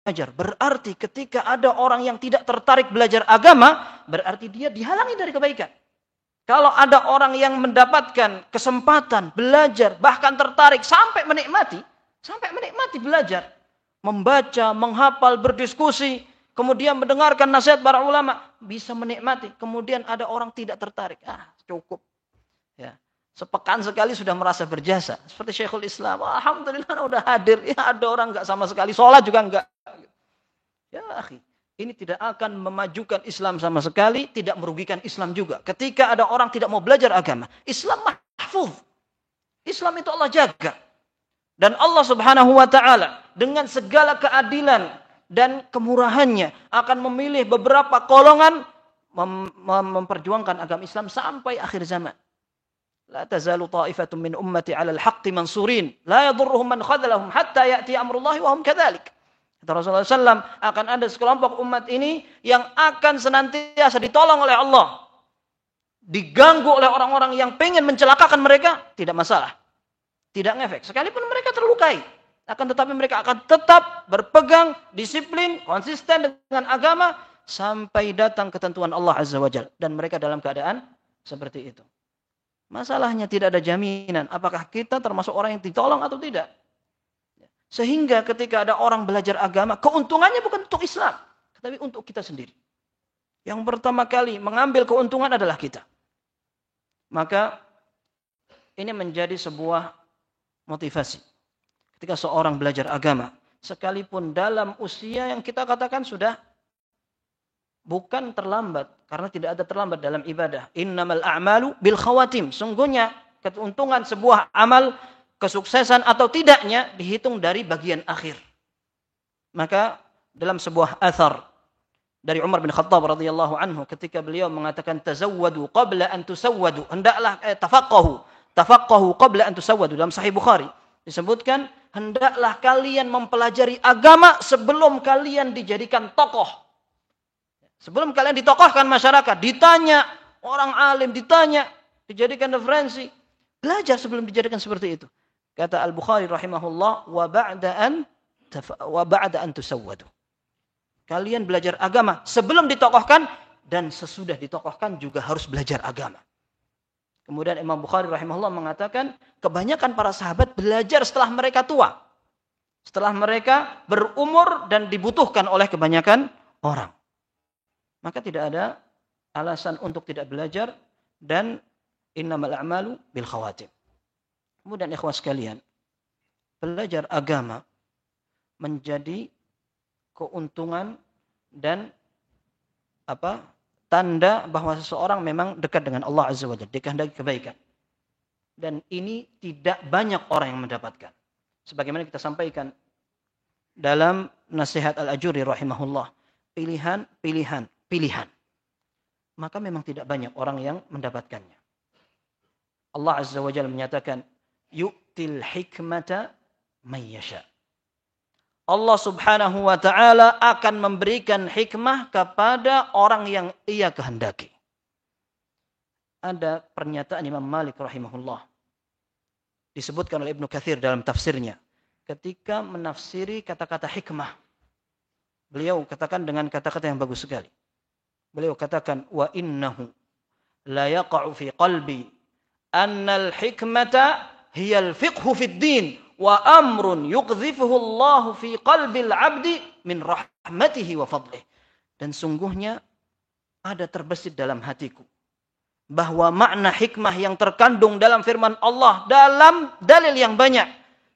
belajar. Berarti ketika ada orang yang tidak tertarik belajar agama, berarti dia dihalangi dari kebaikan. Kalau ada orang yang mendapatkan kesempatan belajar, bahkan tertarik sampai menikmati belajar, membaca, menghafal, berdiskusi, kemudian mendengarkan nasihat para ulama, bisa menikmati. Kemudian ada orang tidak tertarik, cukup. Ya. Sepekan sekali sudah merasa berjasa. Seperti Syekhul Islam. Alhamdulillah udah hadir. Ya, ada orang enggak sama sekali. Sholat juga enggak. Ya, akhi. Ini tidak akan memajukan Islam sama sekali. Tidak merugikan Islam juga. Ketika ada orang tidak mau belajar agama. Islam mahfuz. Islam itu Allah jaga. Dan Allah subhanahu wa ta'ala. Dengan segala keadilan dan kemurahannya. Akan memilih beberapa golongan. Memperjuangkan agama Islam sampai akhir zaman. La tazalu ta'ifatun min ummati 'alal haqqi mansurin la yadurruhum man khadhalahum hatta ya'ti amrullahi wa hum kadzalik. Kata Rasulullah SAW, akan ada sekelompok umat ini yang akan senantiasa ditolong oleh Allah. Diganggu oleh orang-orang yang pengen mencelakakan mereka, tidak masalah. Tidak ngefek, sekalipun mereka terlukai. Akan tetapi mereka akan tetap berpegang, disiplin, konsisten dengan agama sampai datang ketentuan Allah Azza wa Jalla, dan mereka dalam keadaan seperti itu. Masalahnya tidak ada jaminan apakah kita termasuk orang yang ditolong atau tidak. Sehingga ketika ada orang belajar agama, keuntungannya bukan untuk Islam, tetapi untuk kita sendiri. Yang pertama kali mengambil keuntungan adalah kita. Maka ini menjadi sebuah motivasi. Ketika seorang belajar agama, sekalipun dalam usia yang kita katakan sudah bukan terlambat, karena tidak ada terlambat dalam ibadah. Innamal a'malu bil khawatim. Sungguhnya keuntungan sebuah amal, kesuksesan atau tidaknya dihitung dari bagian akhir. Maka dalam sebuah athar dari Umar bin Khattab radhiyallahu anhu, ketika beliau mengatakan tazawwadu qabla an tusawwadu, hendaklah tafaqahu qabla an tusawwadu, dalam Sahih Bukhari disebutkan, hendaklah kalian mempelajari agama sebelum kalian dijadikan tokoh. Sebelum kalian ditokohkan masyarakat, ditanya orang alim, ditanya, dijadikan referensi, belajar sebelum dijadikan seperti itu. Kata Al-Bukhari rahimahullah, wa ba'da an tusawwadu. Kalian belajar agama sebelum ditokohkan, dan sesudah ditokohkan juga harus belajar agama. Kemudian Imam Bukhari rahimahullah mengatakan, kebanyakan para sahabat belajar setelah mereka tua. Setelah mereka berumur dan dibutuhkan oleh kebanyakan orang. Maka tidak ada alasan untuk tidak belajar, dan innamal a'malu bil khawatim. Kemudian ikhwas sekalian, belajar agama menjadi keuntungan dan tanda bahwa seseorang memang dekat dengan Allah Azza wa Jalla, dikehendaki kebaikan. Dan ini tidak banyak orang yang mendapatkan. Sebagaimana kita sampaikan dalam nasihat Al-Ajuri rahimahullah, pilihan. Maka memang tidak banyak orang yang mendapatkannya. Allah Azza wa Jalla menyatakan, yu'til hikmata man yasha. Allah Subhanahu wa ta'ala akan memberikan hikmah kepada orang yang ia kehendaki. Ada pernyataan Imam Malik rahimahullah, disebutkan oleh Ibnu Katsir dalam tafsirnya, ketika menafsiri kata-kata hikmah, beliau katakan dengan kata-kata yang bagus sekali. Beliau katakan, wa innahu la yaqa'u fi qalbi annal hikmata hiyal fiqhu fid din wa amrun yuqdhifuhu Allah fi qalbil 'abdi min rahmatihi wa fadlih. Dan sungguhnya ada terbesit dalam hatiku bahwa makna hikmah yang terkandung dalam firman Allah dalam dalil yang banyak,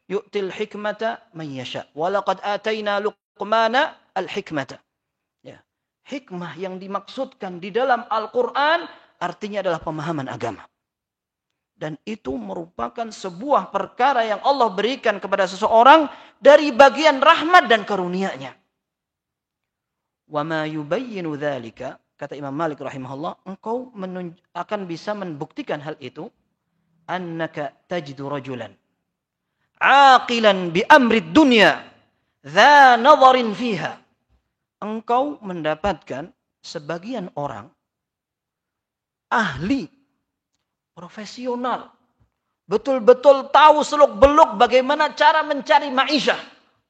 yu'til hikmata man yasha wa laqad atayna Luqmana al-hikmata. Ya. Hikmah yang dimaksudkan di dalam Al-Quran artinya adalah pemahaman agama. Dan itu merupakan sebuah perkara yang Allah berikan kepada seseorang dari bagian rahmat dan karunia-Nya. Wa ma yubayyinu dzalika, kata Imam Malik rahimahullah, engkau akan bisa membuktikan hal itu, annaka tajidu rajulan aqilan bi amri dunya dza nadharin fiha. Engkau mendapatkan sebagian orang ahli, profesional, betul-betul tahu seluk-beluk bagaimana cara mencari ma'isyah,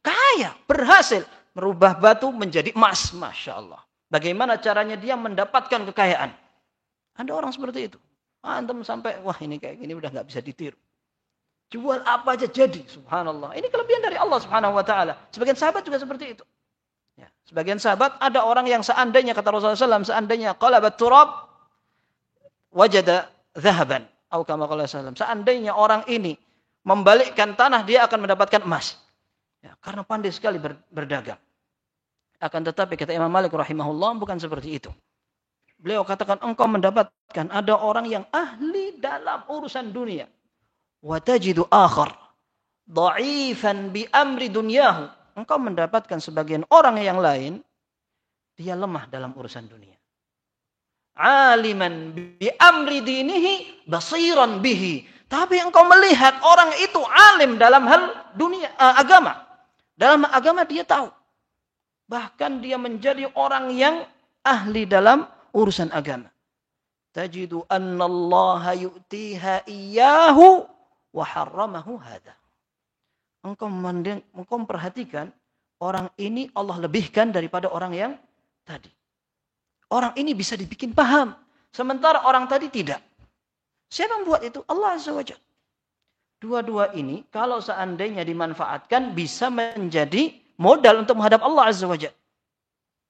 kaya, berhasil, merubah batu menjadi emas. Masya Allah. Bagaimana caranya dia mendapatkan kekayaan? Ada orang seperti itu. Antum sampai, wah ini kayak gini udah nggak bisa ditiru. Jual apa aja jadi. Subhanallah. Ini kelebihan dari Allah subhanahu wa ta'ala. Sebagian sahabat juga seperti itu. Ya. Sebagian sahabat, ada orang yang seandainya, kata Rasulullah SAW, seandainya qalabat turab, wajada zahaban. Atau kama qala sallam. Seandainya orang ini membalikkan tanah, dia akan mendapatkan emas. Ya, karena pandai sekali berdagang. Akan tetapi kata Imam Malik rahimahullah, bukan seperti itu. Beliau katakan, engkau mendapatkan ada orang yang ahli dalam urusan dunia. Wa tajidu akhar dha'ifan bi amri dunyahu. Engkau mendapatkan sebagian orang yang lain, dia lemah dalam urusan dunia. Aliman bi amri dinihi basiran bihi. Tapi engkau melihat orang itu alim dalam hal dunia, agama. Dalam agama dia tahu. Bahkan dia menjadi orang yang ahli dalam urusan agama. Tajidu anna Allah yu'tiha iyyahu wa harramahu hadha. Engkau memperhatikan orang ini Allah lebihkan daripada orang yang tadi. Orang ini bisa dibikin paham. Sementara orang tadi tidak. Siapa yang buat itu? Allah Azza wa Jalla. Dua-dua ini kalau seandainya dimanfaatkan bisa menjadi modal untuk menghadap Allah Azza wa Jalla.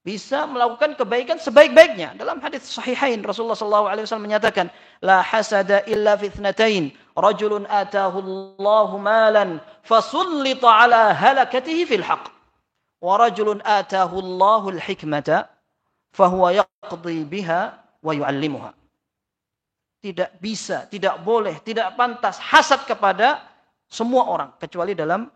Bisa melakukan kebaikan sebaik-baiknya. Dalam hadis sahihain Rasulullah SAW menyatakan, la hasada illa fi ithnatain, rajulun atahu Allahu malan fasullita ala halakatihi fil haqq, wa rajulun atahu Allahu al-hikmata fahuwa yaqdi biha wa yu'allimuha. Tidak bisa, tidak boleh, tidak pantas hasad kepada semua orang kecuali dalam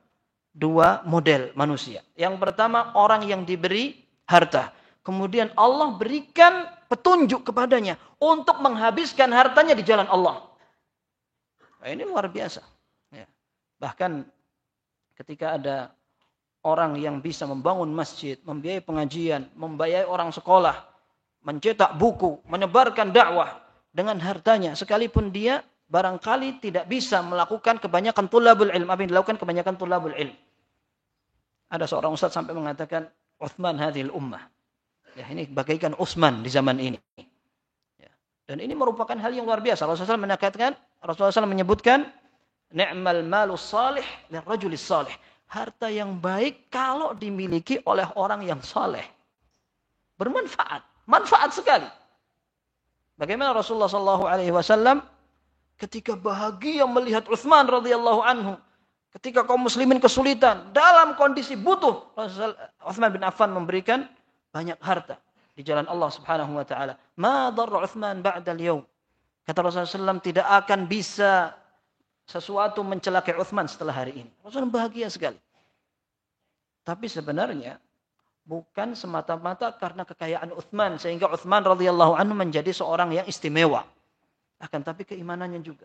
dua model manusia. Yang pertama, orang yang diberi harta. Kemudian Allah berikan petunjuk kepadanya untuk menghabiskan hartanya di jalan Allah. Nah, ini luar biasa. Ya. Bahkan ketika ada orang yang bisa membangun masjid, membiayai pengajian, membiayai orang sekolah, mencetak buku, menyebarkan dakwah dengan hartanya, sekalipun dia barangkali tidak bisa melakukan kebanyakan tulabul ilm, apa yang dilakukan kebanyakan tulabul ilm. Ada seorang ustaz sampai mengatakan, Uthman hadhil ummah. Ya, ini bagaikan Utsman di zaman ini. Ya. Dan ini merupakan hal yang luar biasa. Rasulullah SAW menyebutkan, ni'mal malus salih lirrajulis salih. Harta yang baik kalau dimiliki oleh orang yang saleh. Bermanfaat. Manfaat sekali. Bagaimana Rasulullah SAW ketika bahagia melihat Utsman radhiyallahu anhu, ketika kaum muslimin kesulitan, dalam kondisi butuh, Utsman bin Affan memberikan banyak harta di jalan Allah Subhanahu wa taala. Ma darra Utsman ba'dal yaum. Kata Rasulullah SAW, tidak akan bisa sesuatu mencelakai Utsman setelah hari ini. Rasulullah bahagia sekali. Tapi sebenarnya bukan semata-mata karena kekayaan Utsman sehingga Utsman radhiyallahu anhu menjadi seorang yang istimewa. Akan tapi keimanannya juga.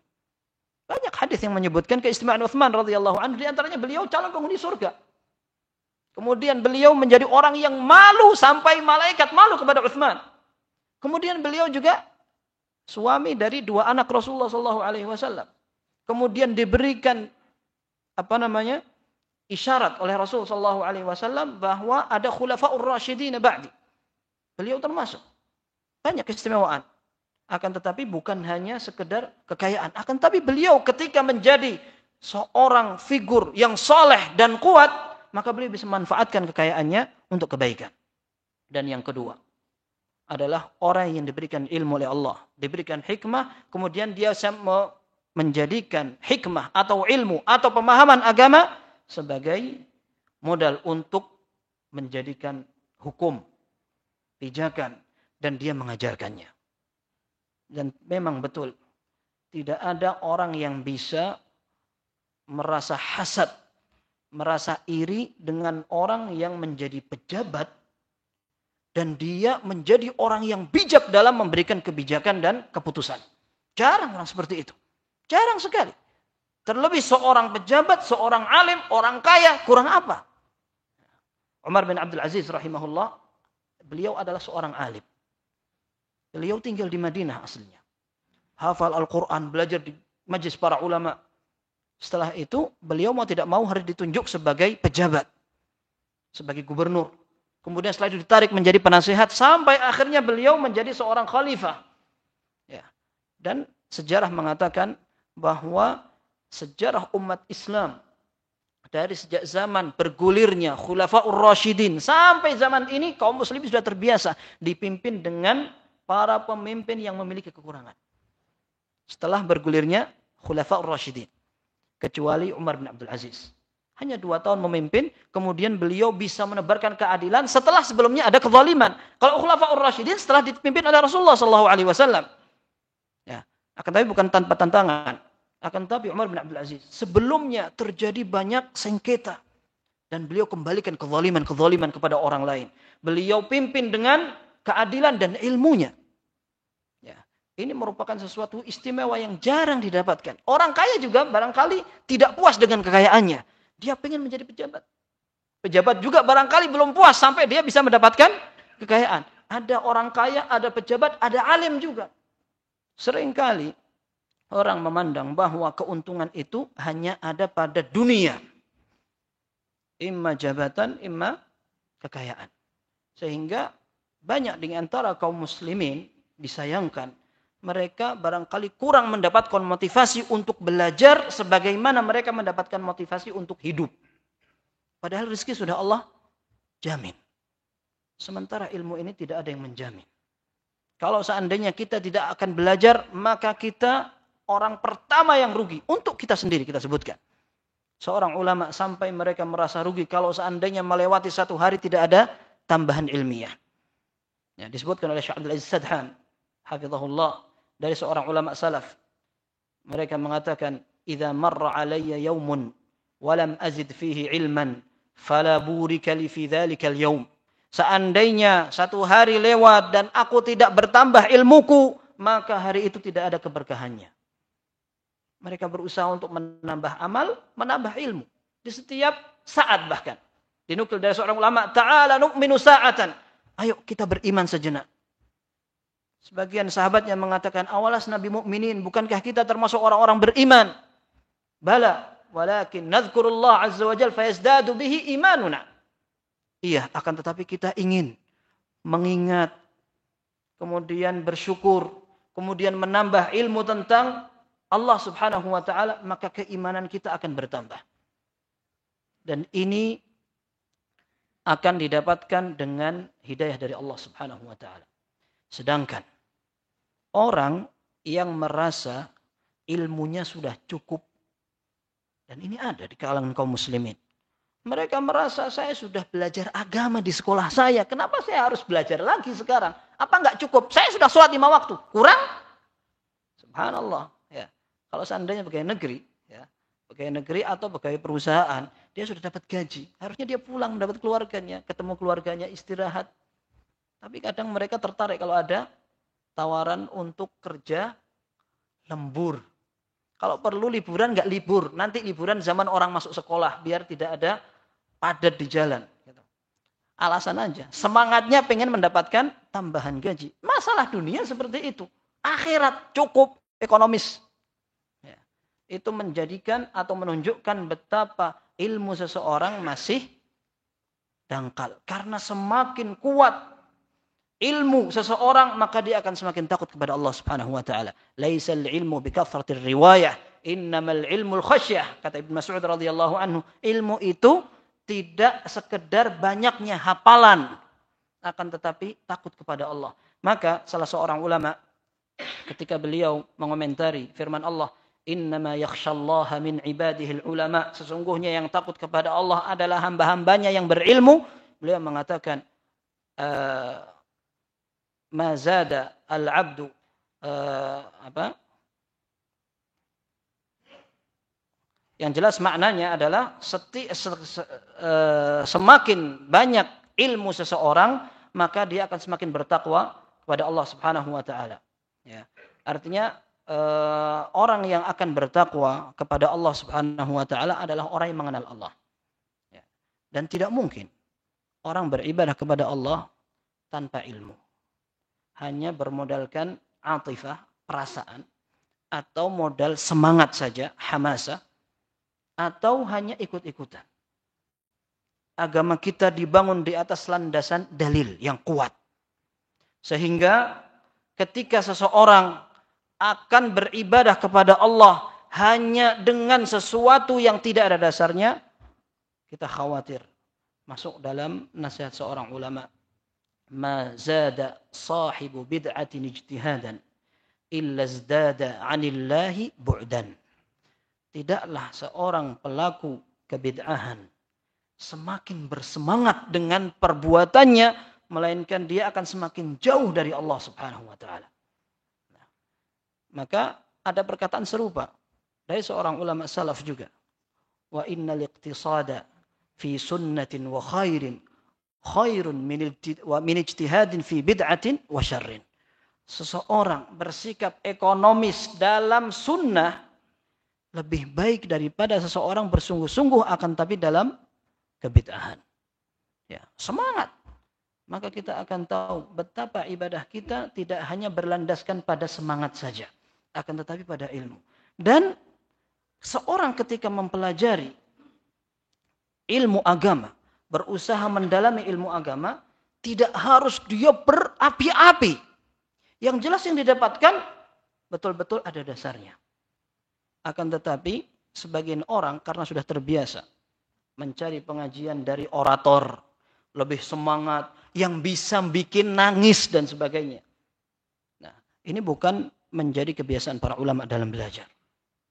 Banyak hadis yang menyebutkan keistimewaan Utsman radhiyallahu anhu, di antaranya beliau calon penghuni surga. Kemudian beliau menjadi orang yang malu sampai malaikat malu kepada Utsman. Kemudian beliau juga suami dari dua anak Rasulullah SAW. Kemudian diberikan isyarat oleh Rasulullah SAW bahwa ada khulafaur rasyidin ba'di. Beliau termasuk. Banyak keistimewaan. Akan tetapi bukan hanya sekedar kekayaan. Akan tetapi beliau ketika menjadi seorang figur yang soleh dan kuat, maka beliau bisa memanfaatkan kekayaannya untuk kebaikan. Dan yang kedua adalah orang yang diberikan ilmu oleh Allah, diberikan hikmah, kemudian dia menjadikan hikmah atau ilmu atau pemahaman agama sebagai modal untuk menjadikan hukum, pijakan, dan dia mengajarkannya. Dan memang betul, tidak ada orang yang bisa merasa hasad, merasa iri dengan orang yang menjadi pejabat dan dia menjadi orang yang bijak dalam memberikan kebijakan dan keputusan. Jarang orang seperti itu. Jarang sekali. Terlebih seorang pejabat, seorang alim, orang kaya, kurang apa? Umar bin Abdul Aziz rahimahullah, beliau adalah seorang alim. Beliau tinggal di Madinah aslinya. Hafal Al-Quran, belajar di majlis para ulama. Setelah itu, beliau mau tidak mau harus ditunjuk sebagai pejabat. sebagai gubernur. Kemudian setelah itu ditarik menjadi penasehat sampai akhirnya beliau menjadi seorang khalifah. Ya. Dan sejarah mengatakan bahwa sejarah umat Islam dari sejak zaman bergulirnya Khulafaur Rasyidin sampai zaman ini kaum muslimin sudah terbiasa dipimpin dengan para pemimpin yang memiliki kekurangan. Setelah bergulirnya Khulafaur Rasyidin, kecuali Umar bin Abdul Aziz. Hanya 2 tahun memimpin, kemudian beliau bisa menebarkan keadilan setelah sebelumnya ada kezaliman. Kalau Khulafaur Rasyidin setelah dipimpin oleh Rasulullah SAW. Ya, akan tapi bukan tanpa tantangan. Akan tapi Umar bin Abdul Aziz sebelumnya terjadi banyak sengketa dan beliau kembalikan kezaliman kepada orang lain. Beliau pimpin dengan keadilan dan ilmunya. Ya, ini merupakan sesuatu istimewa yang jarang didapatkan. Orang kaya juga barangkali tidak puas dengan kekayaannya. Dia ingin menjadi pejabat. Pejabat juga barangkali belum puas sampai dia bisa mendapatkan kekayaan. Ada orang kaya, ada pejabat, ada alim juga. Seringkali orang memandang bahwa keuntungan itu hanya ada pada dunia. Imma jabatan, imma kekayaan. Sehingga banyak di antara kaum muslimin disayangkan mereka barangkali kurang mendapatkan motivasi untuk belajar sebagaimana mereka mendapatkan motivasi untuk hidup. Padahal rezeki sudah Allah jamin. Sementara ilmu ini tidak ada yang menjamin. Kalau seandainya kita tidak akan belajar, maka kita orang pertama yang rugi. Untuk kita sendiri kita sebutkan. Seorang ulama sampai mereka merasa rugi kalau seandainya melewati 1 hari tidak ada tambahan ilmiah. Ya, disebutkan oleh Syekh Abdul Aziz Sadhan, hafizahullah, dari seorang ulama salaf. Mereka mengatakan, "Idza marra 'alayya yawmun wa lam azid fihi 'ilman, fala burika li fi dzalikal yawm." Seandainya 1 hari lewat dan aku tidak bertambah ilmuku, maka hari itu tidak ada keberkahannya. Mereka berusaha untuk menambah amal, menambah ilmu. Di setiap saat bahkan. Dinukil dari seorang ulama, "Ta'ala nu'minu sa'atan." Ayo kita beriman sejenak. Sebagian sahabatnya mengatakan, awalas Nabi mukminin, bukankah kita termasuk orang-orang beriman? Bala, walakin nadhkurullah azza wa jalla fayazdadu bihi imanuna. Iya, akan tetapi kita ingin mengingat, kemudian bersyukur, kemudian menambah ilmu tentang Allah Subhanahu wa taala, maka keimanan kita akan bertambah. Dan ini akan didapatkan dengan hidayah dari Allah Subhanahu wa taala. Sedangkan orang yang merasa ilmunya sudah cukup, dan ini ada di kalangan kaum muslimin. Mereka merasa saya sudah belajar agama di sekolah saya. Kenapa saya harus belajar lagi sekarang? Apa enggak cukup? Saya sudah sholat 5 waktu. Kurang? Subhanallah. Ya. Kalau seandainya pegawai negeri, ya, pegawai negeri atau pegawai perusahaan, dia sudah dapat gaji. Harusnya dia pulang mendapat keluarganya, ketemu keluarganya, istirahat. Tapi kadang mereka tertarik kalau ada tawaran untuk kerja lembur. Kalau perlu liburan nggak libur. Nanti liburan zaman orang masuk sekolah. Biar tidak ada padat di jalan. Alasan aja. Semangatnya pengen mendapatkan tambahan gaji. Masalah dunia seperti itu. Akhirat cukup ekonomis. Ya. Itu menjadikan atau menunjukkan betapa ilmu seseorang masih dangkal. Karena semakin kuat ilmu seseorang, maka dia akan semakin takut kepada Allah Subhanahu wa taala. Laisal ilmu bikathratir riwayah, innamal ilmul khasyah. Kata Ibnu Mas'ud radhiyallahu anhu, ilmu itu tidak sekedar banyaknya hafalan, akan tetapi takut kepada Allah. Maka salah seorang ulama ketika beliau mengomentari firman Allah, innama yakhshallaha min ibadihil ulama, sesungguhnya yang takut kepada Allah adalah hamba-hambanya yang berilmu, beliau mengatakan ma zada al-'abdu yang jelas maknanya adalah semakin banyak ilmu seseorang, maka dia akan semakin bertakwa kepada Allah Subhanahu wa taala. Ya. Artinya orang yang akan bertakwa kepada Allah Subhanahu wa taala adalah orang yang mengenal Allah. Ya. Dan tidak mungkin orang beribadah kepada Allah tanpa ilmu. Hanya bermodalkan atifah, perasaan, atau modal semangat saja, hamasa, atau hanya ikut-ikutan. agama kita dibangun di atas landasan dalil yang kuat. Sehingga ketika seseorang akan beribadah kepada Allah hanya dengan sesuatu yang tidak ada dasarnya, kita khawatir masuk dalam nasihat seorang ulama. Ma zada sahibu bid'atin ijtihadan illa zdada 'anillahi bu'dan. Tidaklah seorang pelaku kebid'ahan semakin bersemangat dengan perbuatannya, melainkan dia akan semakin jauh dari Allah Subhanahu wa taala. Maka ada perkataan serupa dari seorang ulama salaf juga. Wa innal iqtisada fi sunnatin wa khairin khairun min ijtihadin fi bid'atin wa syarrin. Seseorang bersikap ekonomis dalam sunnah lebih baik daripada seseorang bersungguh-sungguh akan tapi dalam kebid'ahan. Ya, semangat. Maka kita akan tahu betapa ibadah kita tidak hanya berlandaskan pada semangat saja, akan tetapi pada ilmu. Dan seorang ketika mempelajari ilmu agama, berusaha mendalami ilmu agama, tidak harus dia berapi-api. Yang jelas yang didapatkan betul-betul ada dasarnya. Akan tetapi sebagian orang karena sudah terbiasa mencari pengajian dari orator, lebih semangat, yang bisa bikin nangis dan sebagainya. Nah, ini bukan menjadi kebiasaan para ulama dalam belajar.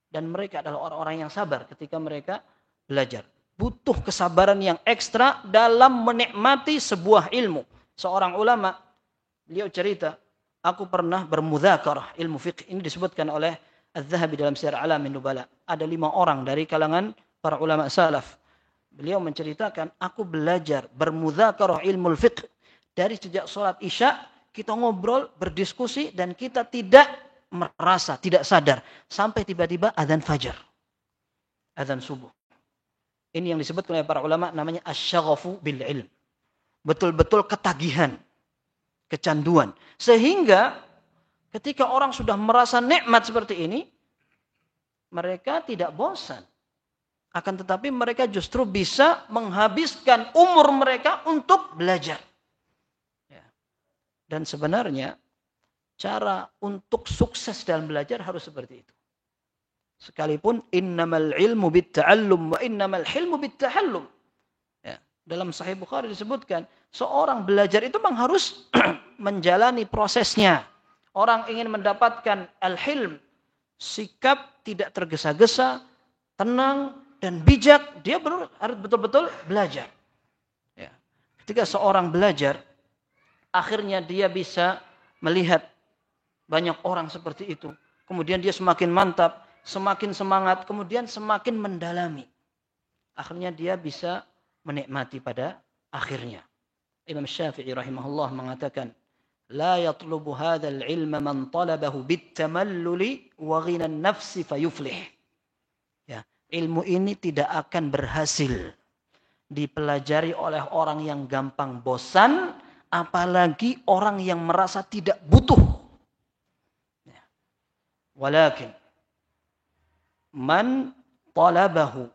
Dan mereka adalah orang-orang yang sabar ketika mereka belajar. Butuh kesabaran yang ekstra dalam menikmati sebuah ilmu. Seorang ulama, beliau cerita, aku pernah bermudzakarah ilmu fiqh. Ini disebutkan oleh Az-Zahabi dalam Syiar A'lamin Nubala. Ada 5 orang dari kalangan para ulama salaf. Beliau menceritakan, aku belajar bermudzakarah ilmu fiqh. Dari sejak sholat isya, kita ngobrol, berdiskusi, dan kita tidak merasa, tidak sadar. Sampai tiba-tiba azan fajar. Azan subuh. Ini yang disebut oleh para ulama namanya asyaghafu bil ilm. Betul-betul ketagihan. Kecanduan. Sehingga ketika orang sudah merasa nikmat seperti ini, mereka tidak bosan. Akan tetapi mereka justru bisa menghabiskan umur mereka untuk belajar. Ya. Dan sebenarnya cara untuk sukses dalam belajar harus seperti itu. Sekalipun innamal ilmu bitta'allum wa innamal hilmu bitta'allum. Ya. Dalam Sahih Bukhari disebutkan, seorang belajar itu memang harus menjalani prosesnya. Orang ingin mendapatkan al-hilm, sikap tidak tergesa-gesa, tenang dan bijak, dia harus betul-betul belajar. Ya. Ketika seorang belajar, akhirnya dia bisa melihat banyak orang seperti itu. Kemudian dia semakin mantap, semakin semangat, kemudian semakin mendalami. Akhirnya dia bisa menikmati pada akhirnya. Imam Syafi'i rahimahullah mengatakan, la yatlubu hadzal ilma man talabahu bitamalluli wa ghina an-nafsi fayuflih. Ya, ilmu ini tidak akan berhasil dipelajari oleh orang yang gampang bosan, apalagi orang yang merasa tidak butuh. Ya. Walakin man talabahu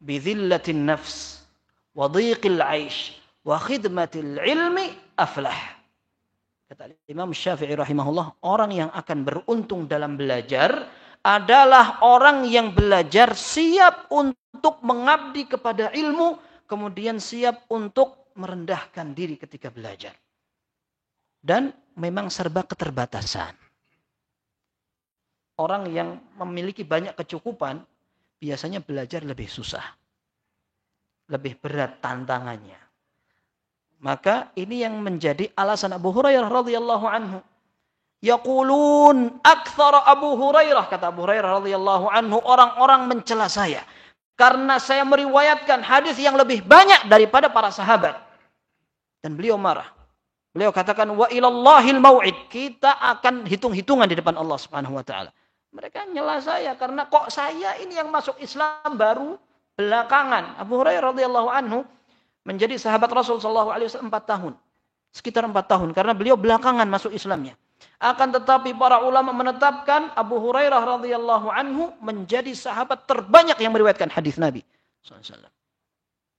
bidhillatin nafs wa dhiqil 'aish wa khidmatil ilmi aflah. Kata Imam Syafi'i rahimahullah, orang yang akan beruntung dalam belajar adalah orang yang belajar siap untuk mengabdi kepada ilmu, kemudian siap untuk merendahkan diri ketika belajar. Dan memang serba keterbatasan. Orang yang memiliki banyak kecukupan, biasanya belajar lebih susah. Lebih berat tantangannya. Maka ini yang menjadi alasan Abu Hurairah radhiyallahu anhu. Yaqulun aktsara Abu Hurairah, kata Abu Hurairah radhiyallahu anhu, orang-orang mencela saya karena saya meriwayatkan hadis yang lebih banyak daripada para sahabat. Dan beliau marah. Beliau katakan wa ilallahil mau'id, kita akan hitung-hitungan di depan Allah Subhanahu wa taala. Mereka nyela saya karena kok saya ini yang masuk Islam baru belakangan. Abu Hurairah radhiyallahu anhu menjadi sahabat Rasul sallallahu alaihi wasallam 4 tahun. Sekitar 4 tahun karena beliau belakangan masuk Islamnya. Akan tetapi para ulama menetapkan Abu Hurairah radhiyallahu anhu menjadi sahabat terbanyak yang meriwayatkan hadis Nabi sallallahu alaihi wasallam.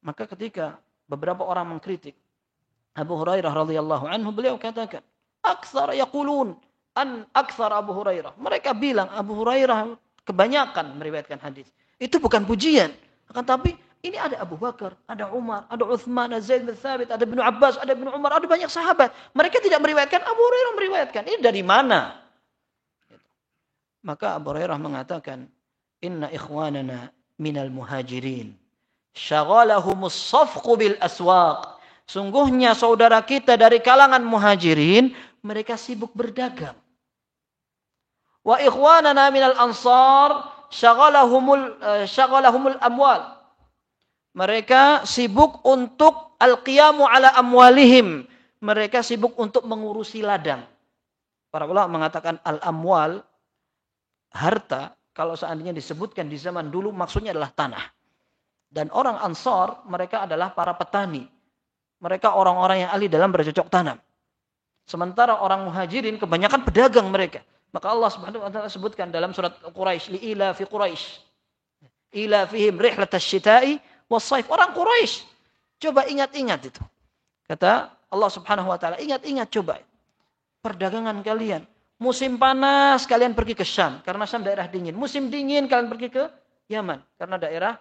Maka ketika beberapa orang mengkritik Abu Hurairah radhiyallahu anhu, beliau katakan, "Aktsar yaqulun an aktsar Abu Hurairah." Mereka bilang Abu Hurairah kebanyakan meriwayatkan hadis. Itu bukan pujian, akan tapi ini ada Abu Bakar, ada Umar, ada Uthman, ada Zaid bin Thabit, ada Ibnu Abbas, ada Ibnu Umar, ada banyak sahabat. Mereka tidak meriwayatkan, Abu Hurairah meriwayatkan. Ini dari mana? Maka Abu Hurairah mengatakan, "Inna ikhwanana minal muhajirin syagalahumus safqu bil aswaq." Sungguhnya saudara kita dari kalangan muhajirin, mereka sibuk berdagang. Wa ikhwanana minal ansar syaghalahumul amwal. Mereka sibuk untuk al-qiyamu ala amwalihim. Mereka sibuk untuk mengurusi ladang. Para ulama mengatakan al-amwal, harta, kalau seandainya disebutkan di zaman dulu maksudnya adalah tanah. Dan orang Ansar, mereka adalah para petani. Mereka orang-orang yang ahli dalam bercocok tanam. Sementara orang Muhajirin kebanyakan pedagang mereka. Maka Allah Subhanahu wa taala sebutkan dalam surat Quraisy, li'ila fi Quraisy. Ila fihim rihlatasy syita'i was-shaif. Orang Quraisy. Coba ingat-ingat itu. Kata Allah Subhanahu wa taala, ingat-ingat coba. Perdagangan kalian. Musim panas kalian pergi ke Syam karena Syam daerah dingin. Musim dingin kalian pergi ke Yaman karena daerah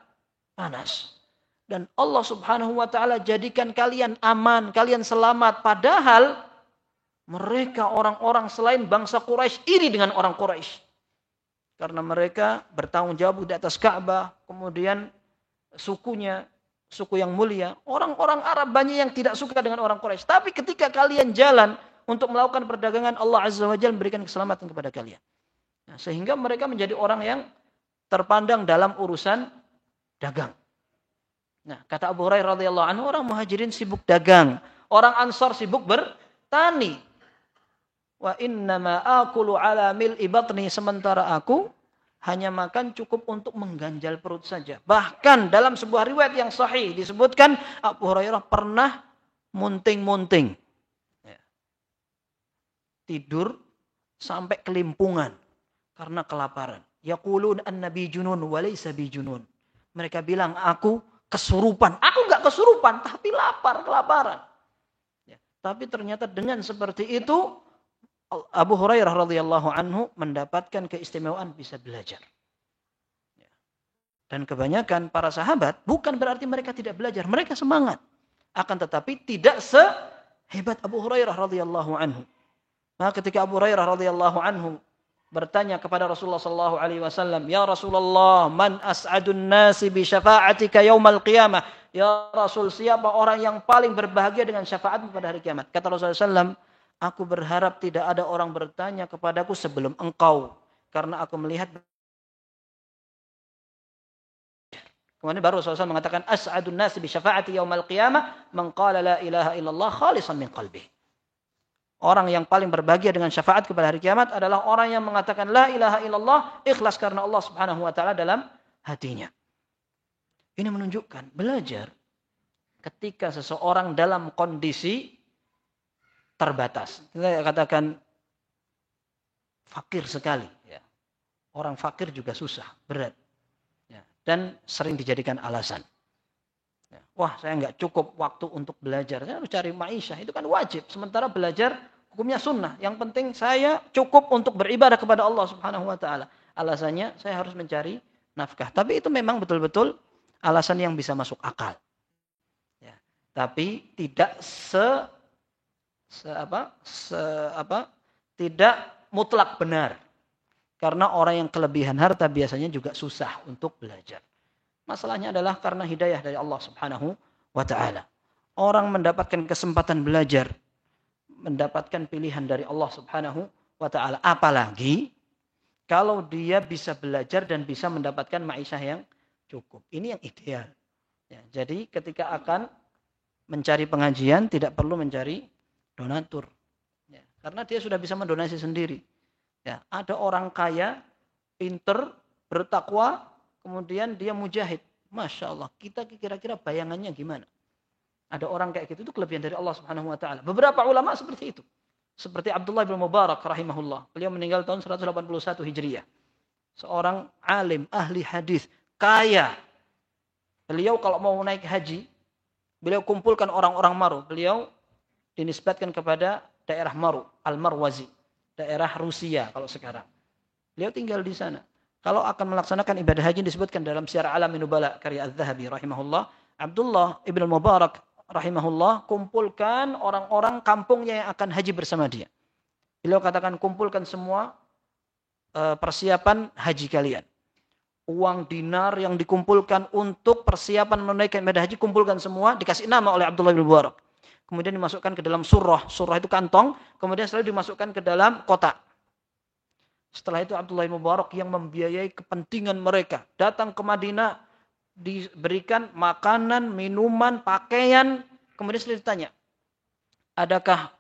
panas. Dan Allah Subhanahu wa taala jadikan kalian aman, kalian selamat, padahal mereka orang-orang selain bangsa Quraisy iri dengan orang Quraisy. Karena mereka bertanggung jawab di atas Ka'bah, kemudian sukunya, suku yang mulia. Orang-orang Arab banyak yang tidak suka dengan orang Quraisy. Tapi ketika kalian jalan untuk melakukan perdagangan, Allah Azza wa Jalla memberikan keselamatan kepada kalian. Nah, sehingga mereka menjadi orang yang terpandang dalam urusan dagang. Nah, kata Abu Hurairah radhiyallahu anhu, orang Muhajirin sibuk dagang, orang Ansar sibuk bertani. Wa innama akulu ala mil'i batni, sementara aku hanya makan cukup untuk mengganjal perut saja. Bahkan dalam sebuah riwayat yang sahih disebutkan Abu Hurairah pernah munting-munting. Tidur sampai kelimpungan karena kelaparan. Yaqulun an-nabi junun wa laysa bi junun. Mereka bilang aku kesurupan. Aku enggak kesurupan tapi lapar, kelaparan. Ya, tapi ternyata dengan seperti itu Abu Hurairah radhiyallahu anhu mendapatkan keistimewaan bisa belajar. Ya. Dan kebanyakan para sahabat bukan berarti mereka tidak belajar, mereka semangat. Akan tetapi tidak sehebat Abu Hurairah radhiyallahu anhu. Maka ketika Abu Hurairah radhiyallahu anhu bertanya kepada Rasulullah sallallahu alaihi wasallam, "Ya Rasulullah, man as'adun nasi bi syafa'atika yaumal qiyamah?" Ya Rasul, siapa orang yang paling berbahagia dengan syafaatmu pada hari kiamat? Kata Rasulullah sallallahu, "Aku berharap tidak ada orang bertanya kepadaku sebelum engkau, karena aku melihat." Kemudian baru Rasulullah SAW mengatakan, "As'adun nasi bi syafa'ati yaumal qiyamah man qala la ilaha illallah khalisan min qalbihi." Orang yang paling berbahagia dengan syafaat kepada hari kiamat adalah orang yang mengatakan la ilaha illallah ikhlas karena Allah Subhanahu wa taala dalam hatinya. Ini menunjukkan belajar ketika seseorang dalam kondisi terbatas. Kita katakan fakir sekali, ya. Orang fakir juga susah, berat. Ya. Dan sering dijadikan alasan. Ya. Wah, saya nggak cukup waktu untuk belajar. Saya harus cari ma'isyah, itu kan wajib. Sementara belajar hukumnya sunnah. Yang penting saya cukup untuk beribadah kepada Allah Subhanahu wa taala. Alasannya saya harus mencari nafkah. Tapi itu memang betul-betul alasan yang bisa masuk akal. Ya. Tapi tidak tidak mutlak benar. Karena orang yang kelebihan harta biasanya juga susah untuk belajar. Masalahnya adalah karena hidayah dari Allah Subhanahu wa taala. Orang mendapatkan kesempatan belajar, mendapatkan pilihan dari Allah Subhanahu wa taala. Apalagi kalau dia bisa belajar dan bisa mendapatkan ma'isyah yang cukup. Ini yang ideal. Ya, jadi ketika akan mencari pengajian tidak perlu mencari donatur. Ya, karena dia sudah bisa mendonasi sendiri. Ya, ada orang kaya, pinter, bertakwa, kemudian dia mujahid. Masya Allah, kita kira-kira bayangannya gimana? Ada orang kayak gitu, itu kelebihan dari Allah Subhanahu wa taala. Beberapa ulama seperti itu. Seperti Abdullah bin Mubarak rahimahullah. Beliau meninggal tahun 181 Hijriah. Seorang alim, ahli hadis, kaya. Beliau kalau mau naik haji, Beliau kumpulkan orang-orang Maru. Beliau dinisbatkan kepada daerah Maru, Al-Marwazi, daerah Rusia kalau sekarang. Beliau tinggal di sana. Kalau akan melaksanakan ibadah haji disebutkan dalam Syiar A'lamin Nubala karya Az-Zahabi rahimahullah, Abdullah ibn Mubarak rahimahullah kumpulkan orang-orang kampungnya yang akan haji bersama dia. Beliau katakan kumpulkan semua persiapan haji kalian. Uang dinar yang dikumpulkan untuk persiapan menunaikan ibadah haji kumpulkan semua, dikasih nama oleh Abdullah bin Mubarak. Kemudian dimasukkan ke dalam surah. Surah itu kantong, kemudian setelah dimasukkan ke dalam kotak. Setelah itu Abdullah bin Mubarak yang membiayai kepentingan mereka. Datang ke Madinah, diberikan makanan, minuman, pakaian. Kemudian setelah ditanya, adakah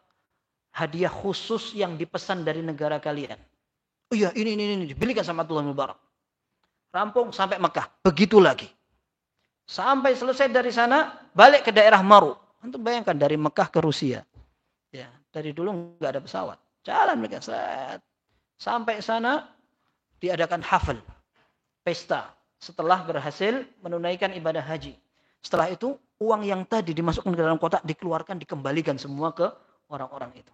hadiah khusus yang dipesan dari negara kalian? Oh iya, ini. Dibelikan sama Abdullah bin Mubarak. Rampung sampai Mekah. Begitu lagi. Sampai selesai dari sana, balik ke daerah Maru. Untuk bayangkan dari Mekah ke Rusia. Ya, dari dulu nggak ada pesawat. Jalan mereka. Sampai sana diadakan hafal. Pesta. Setelah berhasil menunaikan ibadah haji. Setelah itu, uang yang tadi dimasukkan ke dalam kotak, dikeluarkan, dikembalikan semua ke orang-orang itu.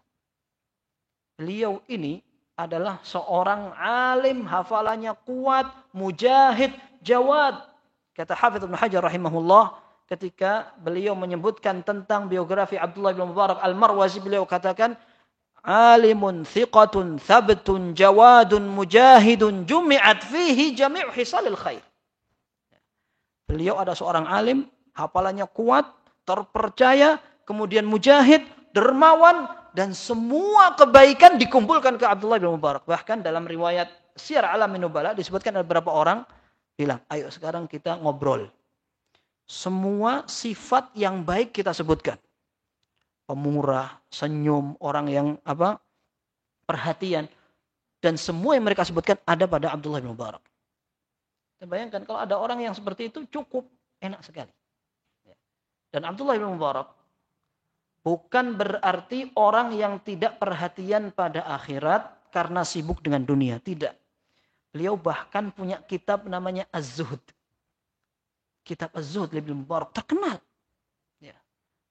Beliau ini adalah seorang alim, hafalannya kuat, mujahid, jawad. Kata Hafidz Ibnu Hajar rahimahullah, ketika beliau menyebutkan tentang biografi Abdullah bin Mubarak Al-Marwazi, beliau katakan, alimun thiqatun thabtun jawadun mujahidun jumi'at fihi jami' hisalil khair. Beliau ada seorang alim, hafalannya kuat, terpercaya, kemudian mujahid, dermawan, dan semua kebaikan dikumpulkan ke Abdullah bin Mubarak. Bahkan dalam riwayat Syiar A'lamin Nubala disebutkan ada beberapa orang bilang, ayo sekarang kita ngobrol. Semua sifat yang baik kita sebutkan. Pemurah, senyum, orang yang perhatian. Dan semua yang mereka sebutkan ada pada Abdullah bin Mubarak. Dan bayangkan kalau ada orang yang seperti itu cukup enak sekali. Dan Abdullah bin Mubarak bukan berarti orang yang tidak perhatian pada akhirat karena sibuk dengan dunia. Tidak. Beliau bahkan punya kitab namanya Az-Zuhd. Kitab Az-Zuhd Ibnu Mubarak terkenal. Ya.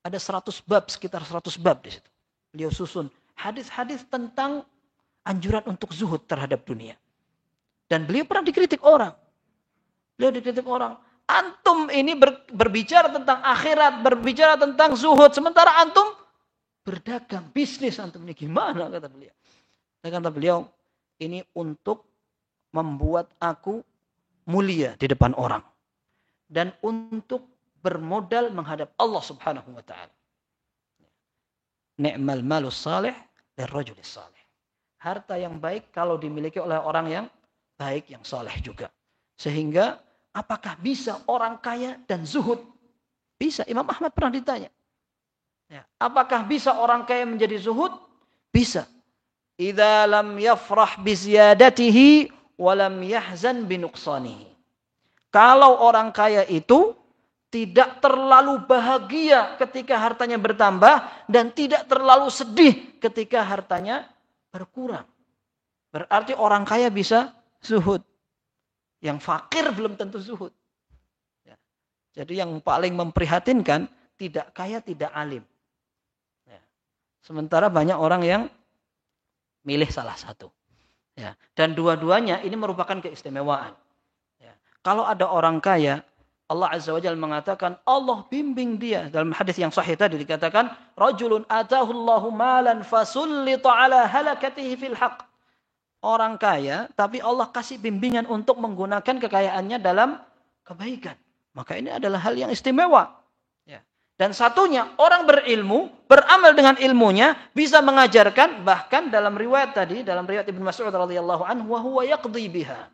Ada 100 bab, sekitar 100 bab di situ. Beliau susun hadis-hadis tentang anjuran untuk zuhud terhadap dunia. Dan beliau pernah dikritik orang. Antum ini berbicara tentang akhirat, berbicara tentang zuhud. Sementara antum berdagang, bisnis antum ini gimana, kata beliau. Kata beliau, ini untuk membuat aku mulia di depan orang. Dan untuk bermodal menghadap Allah subhanahu wa ta'ala. Ni'mal malus salih lirrajulis salih. Harta yang baik kalau dimiliki oleh orang yang baik, yang saleh juga. Sehingga apakah bisa orang kaya dan zuhud? Bisa. Imam Ahmad pernah ditanya. Ya. Apakah bisa orang kaya menjadi zuhud? Bisa. Idza lam yafrah bi ziyadatihi wa lam yahzan bi nuqsanihi. Kalau orang kaya itu tidak terlalu bahagia ketika hartanya bertambah dan tidak terlalu sedih ketika hartanya berkurang. Berarti orang kaya bisa zuhud. Yang fakir belum tentu zuhud. Ya. Jadi yang paling memprihatinkan, tidak kaya, tidak alim. Ya. Sementara banyak orang yang milih salah satu. Ya. Dan dua-duanya ini merupakan keistimewaan. Ya. Kalau ada orang kaya, Allah Azza wa Jalla mengatakan, Allah bimbing dia. Dalam hadis yang sahih tadi dikatakan, Rajulun atahullahu malan fasullita ala halakatihi fil haq. Orang kaya, tapi Allah kasih bimbingan untuk menggunakan kekayaannya dalam kebaikan. Maka ini adalah hal yang istimewa. Ya. Dan satunya, orang berilmu, beramal dengan ilmunya, bisa mengajarkan, bahkan dalam riwayat tadi, dalam riwayat Ibnu Mas'ud radhiyallahu anhu, wa huwa yaqdi biha.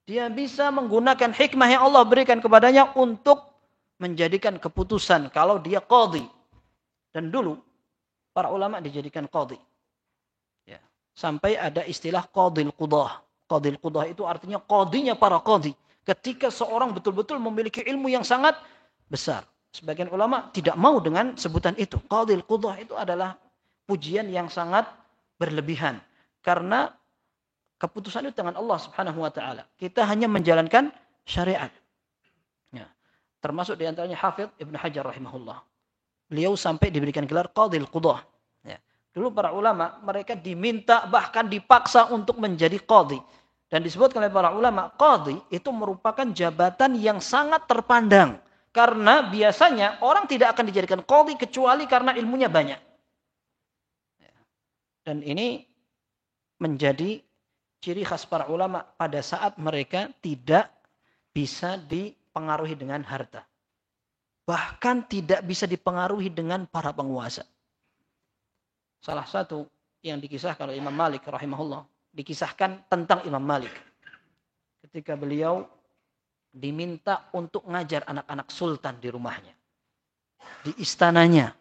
Dia bisa menggunakan hikmah yang Allah berikan kepadanya untuk menjadikan keputusan kalau dia qadhi. Dan dulu, para ulama dijadikan qadhi. Sampai ada istilah qadhil qudah. Qadhil qudah itu artinya qadhinya para qadhi. Ketika seorang betul-betul memiliki ilmu yang sangat besar. Sebagian ulama tidak mau dengan sebutan itu. Qadhil qudah itu adalah pujian yang sangat berlebihan. Karena keputusan itu dengan Allah subhanahu wa ta'ala. Kita hanya menjalankan syariat. Ya. Termasuk di antaranya Hafidz Ibnu Hajar rahimahullah. Beliau sampai diberikan gelar Qadhil Qudah. Ya. Dulu para ulama, mereka diminta bahkan dipaksa untuk menjadi qadhi. Dan disebutkan oleh para ulama, qadhi itu merupakan jabatan yang sangat terpandang. Karena biasanya orang tidak akan dijadikan qadhi kecuali karena ilmunya banyak. Dan ini menjadi ciri khas para ulama pada saat mereka tidak bisa dipengaruhi dengan harta. Bahkan tidak bisa dipengaruhi dengan para penguasa. Salah satu yang dikisahkan oleh Imam Malik rahimahullah, dikisahkan tentang Imam Malik. Ketika beliau diminta untuk ngajar anak-anak sultan di rumahnya. Di istananya.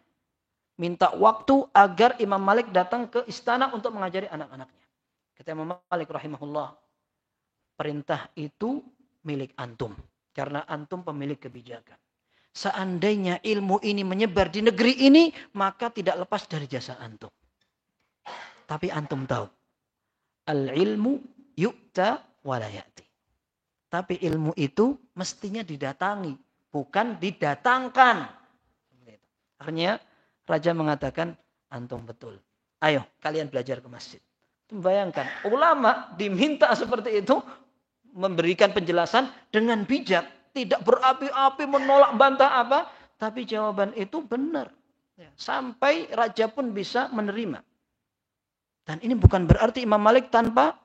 Minta waktu agar Imam Malik datang ke istana untuk mengajari anak-anaknya. Kata Imam Malik rahimahullah, perintah itu milik antum. Karena antum pemilik kebijakan. Seandainya ilmu ini menyebar di negeri ini, maka tidak lepas dari jasa antum. Tapi antum tahu, al-ilmu yu'ta walayati. Tapi ilmu itu mestinya didatangi, bukan didatangkan. Akhirnya raja mengatakan, antum betul. Ayo kalian belajar ke masjid. Bayangkan, ulama diminta seperti itu, memberikan penjelasan dengan bijak. Tidak berapi-api menolak bantah apa. Tapi jawaban itu benar. Sampai raja pun bisa menerima. Dan ini bukan berarti Imam Malik tanpa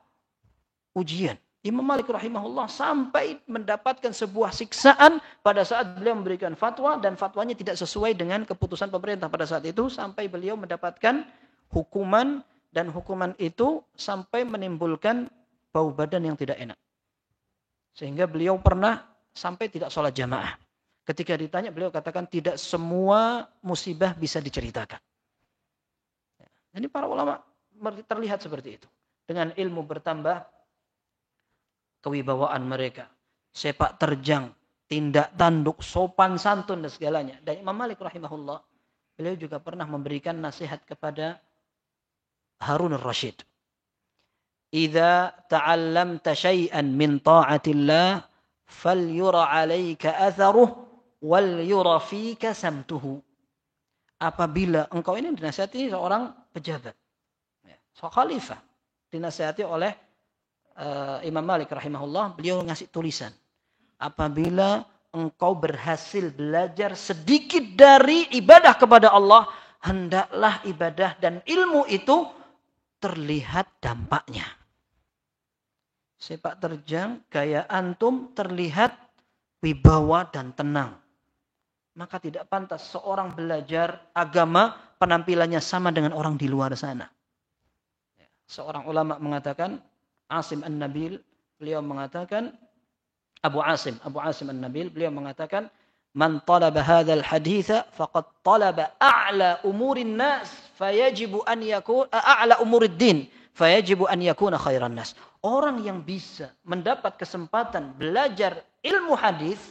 ujian. Imam Malik rahimahullah sampai mendapatkan sebuah siksaan pada saat beliau memberikan fatwa. Dan fatwanya tidak sesuai dengan keputusan pemerintah pada saat itu. Sampai beliau mendapatkan hukuman. Dan hukuman itu sampai menimbulkan bau badan yang tidak enak. Sehingga beliau pernah sampai tidak sholat jamaah. Ketika ditanya beliau katakan tidak semua musibah bisa diceritakan. Jadi para ulama terlihat seperti itu. Dengan ilmu bertambah, kewibawaan mereka, sepak terjang, tindak tanduk, sopan santun dan segalanya. Dan Imam Malik rahimahullah, beliau juga pernah memberikan nasihat kepada Harun al-Rashid. Idza ta'allamta syai'an min ta'atillah falyura 'alaika atharuh wal yura fika samtuhu. Apabila engkau ini dinasihati seorang pejabat, seorang khalifah, dinasihati oleh Imam Malik rahimahullah, beliau ngasih tulisan. Apabila engkau berhasil belajar sedikit dari ibadah kepada Allah, hendaklah ibadah dan ilmu itu terlihat dampaknya. Sepak terjang, gaya antum terlihat wibawa dan tenang. Maka tidak pantas seorang belajar agama penampilannya sama dengan orang di luar sana. Seorang ulama mengatakan, Asim An-Nabil, beliau mengatakan, Abu Asim An-Nabil, beliau mengatakan, Man talaba hadzal haditha faqad talaba a'la umurin nas fayajibu an yakuna a'la umurid din fayajibu an yakuna khairan nas. Orang yang bisa mendapat kesempatan belajar ilmu hadis,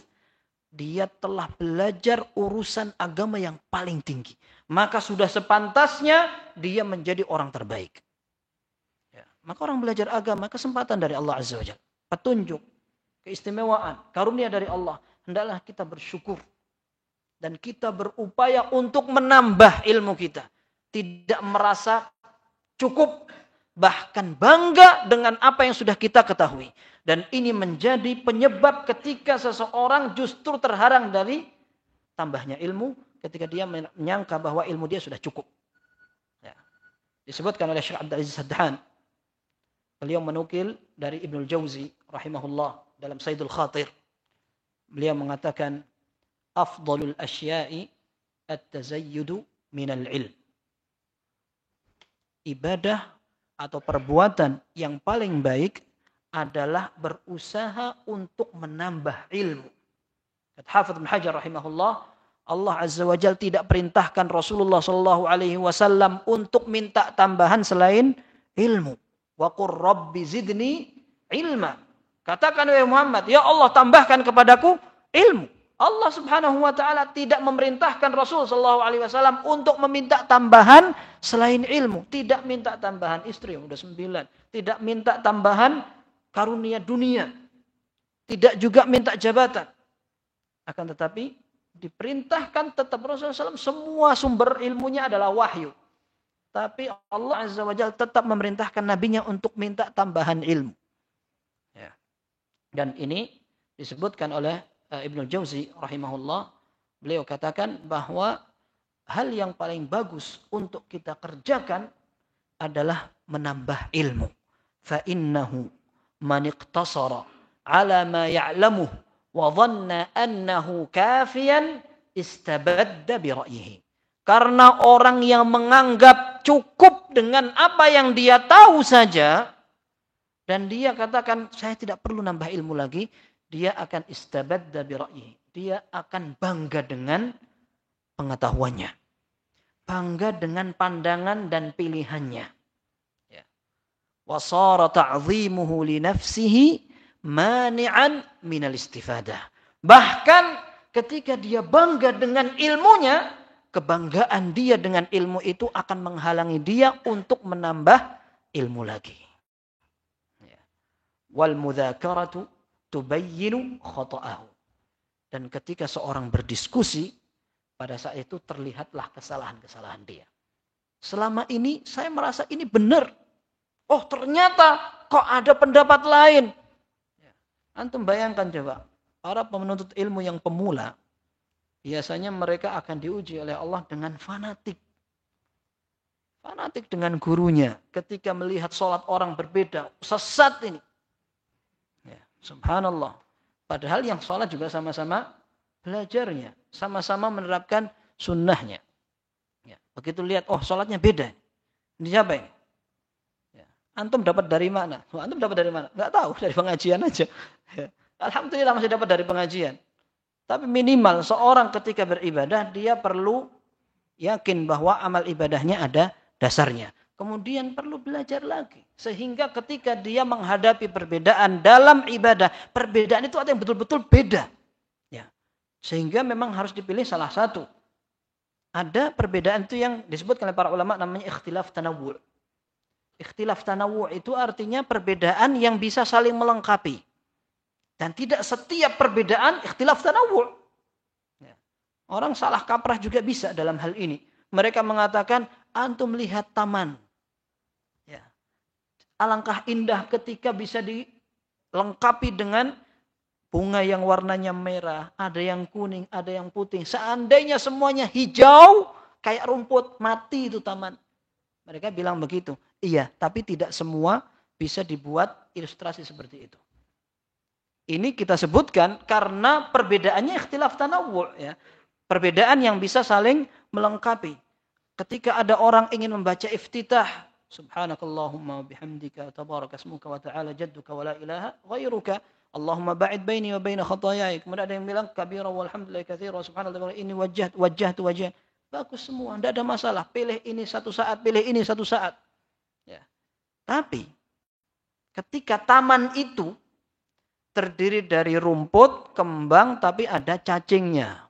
dia telah belajar urusan agama yang paling tinggi. Maka sudah sepantasnya dia menjadi orang terbaik. Ya. Maka orang belajar agama kesempatan dari Allah Azza wa Jalla, petunjuk, keistimewaan, karunia dari Allah. Hendaklah kita bersyukur. Dan kita berupaya untuk menambah ilmu kita. Tidak merasa cukup. Bahkan bangga dengan apa yang sudah kita ketahui. Dan ini menjadi penyebab ketika seseorang justru terharang dari tambahnya ilmu. Ketika dia menyangka bahwa ilmu dia sudah cukup. Ya. Disebutkan oleh Syekh Abdul Aziz Ad-Dahan. Beliau menukil dari Ibnul Jauzi rahimahullah dalam Sayyidul Khatir. Beliau mengatakan, afdalul asya'i at-tazayyudu minal ilm. Ibadah atau perbuatan yang paling baik adalah berusaha untuk menambah ilmu. Kata Hafidz Ibnu Hajar rahimahullah, Allah Azza wa Jalla tidak perintahkan Rasulullah sallallahu alaihi wasallam untuk minta tambahan selain ilmu. Wa qur rabbi zidni ilma. Katakan wahai Muhammad, ya Allah tambahkan kepadaku ilmu. Allah Subhanahu wa taala tidak memerintahkan Rasul sallallahu alaihi wasallam untuk meminta tambahan selain ilmu, tidak minta tambahan istri yang sudah 9, tidak minta tambahan karunia dunia, tidak juga minta jabatan. Akan tetapi diperintahkan tetap Rasulullah SAW semua sumber ilmunya adalah wahyu. Tapi Allah Azza wa Jalla tetap memerintahkan nabinya untuk minta tambahan ilmu. Ya. Dan ini disebutkan oleh Ibnu Jauzi rahimahullah. Beliau katakan bahwa hal yang paling bagus untuk kita kerjakan adalah menambah ilmu. Fa innahu man iqtasara ala ma ya'lamuhu wa dhanna annahu kafiyan istabadda bi ra'yihi. Karena orang yang menganggap cukup dengan apa yang dia tahu saja dan dia katakan saya tidak perlu nambah ilmu lagi, dia akan istabadda bi ra'yihi. Dia akan bangga dengan pengetahuannya. Bangga dengan pandangan dan pilihannya. Ya. Wa sara ta'dhimuhu li nafsihi mani'an minal istifadah. Bahkan ketika dia bangga dengan ilmunya, kebanggaan dia dengan ilmu itu akan menghalangi dia untuk menambah ilmu lagi. Ya. Wal mudzakaratu tubayyinu khata'ahu. Dan ketika seorang berdiskusi, pada saat itu terlihatlah kesalahan-kesalahan dia. Selama ini saya merasa ini benar. Oh ternyata kok ada pendapat lain. Antum bayangkan coba. Para penuntut ilmu yang pemula. Biasanya mereka akan diuji oleh Allah dengan fanatik. Fanatik dengan gurunya. Ketika melihat sholat orang berbeda. Sesat ini. Ya, subhanallah. Padahal yang sholat juga sama-sama belajarnya, sama-sama menerapkan sunnahnya. Ya, begitu lihat, oh sholatnya beda. Ini siapa ini? Ya, antum dapat dari mana? Oh, antum dapat dari mana? Nggak tahu, dari pengajian aja. Ya, alhamdulillah masih dapat dari pengajian. Tapi minimal seorang ketika beribadah, dia perlu yakin bahwa amal ibadahnya ada dasarnya. Kemudian perlu belajar lagi. Sehingga ketika dia menghadapi perbedaan dalam ibadah, perbedaan itu ada yang betul-betul beda. Sehingga memang harus dipilih salah satu. Ada perbedaan itu yang disebutkan oleh para ulama namanya ikhtilaf tanawwu'. Ikhtilaf tanawwu' itu artinya perbedaan yang bisa saling melengkapi. Dan tidak setiap perbedaan ikhtilaf tanawwu'. Orang salah kaprah juga bisa dalam hal ini. Mereka mengatakan, antum lihat taman. Ya. Alangkah indah ketika bisa dilengkapi dengan bunga yang warnanya merah, ada yang kuning, ada yang putih. Seandainya semuanya hijau, kayak rumput, mati itu taman. Mereka bilang begitu. Iya, tapi tidak semua bisa dibuat ilustrasi seperti itu. Ini kita sebutkan karena perbedaannya ikhtilaf tanawwu'. Ya. Perbedaan yang bisa saling melengkapi. Ketika ada orang ingin membaca iftitah, subhanakallahumma bihamdika tabarakasmuka wa ta'ala jadduka wa la ilaha ghairuka. Allahumma ba'id baini wa baina khataayai. Kemudian ada yang bilang kabira walhamdulillah katsira subhanallah ini wajah tu wajah. Bagus semua, tidak ada masalah. Pilih ini satu saat, pilih ini satu saat. Ya. Tapi ketika taman itu terdiri dari rumput, kembang tapi ada cacingnya.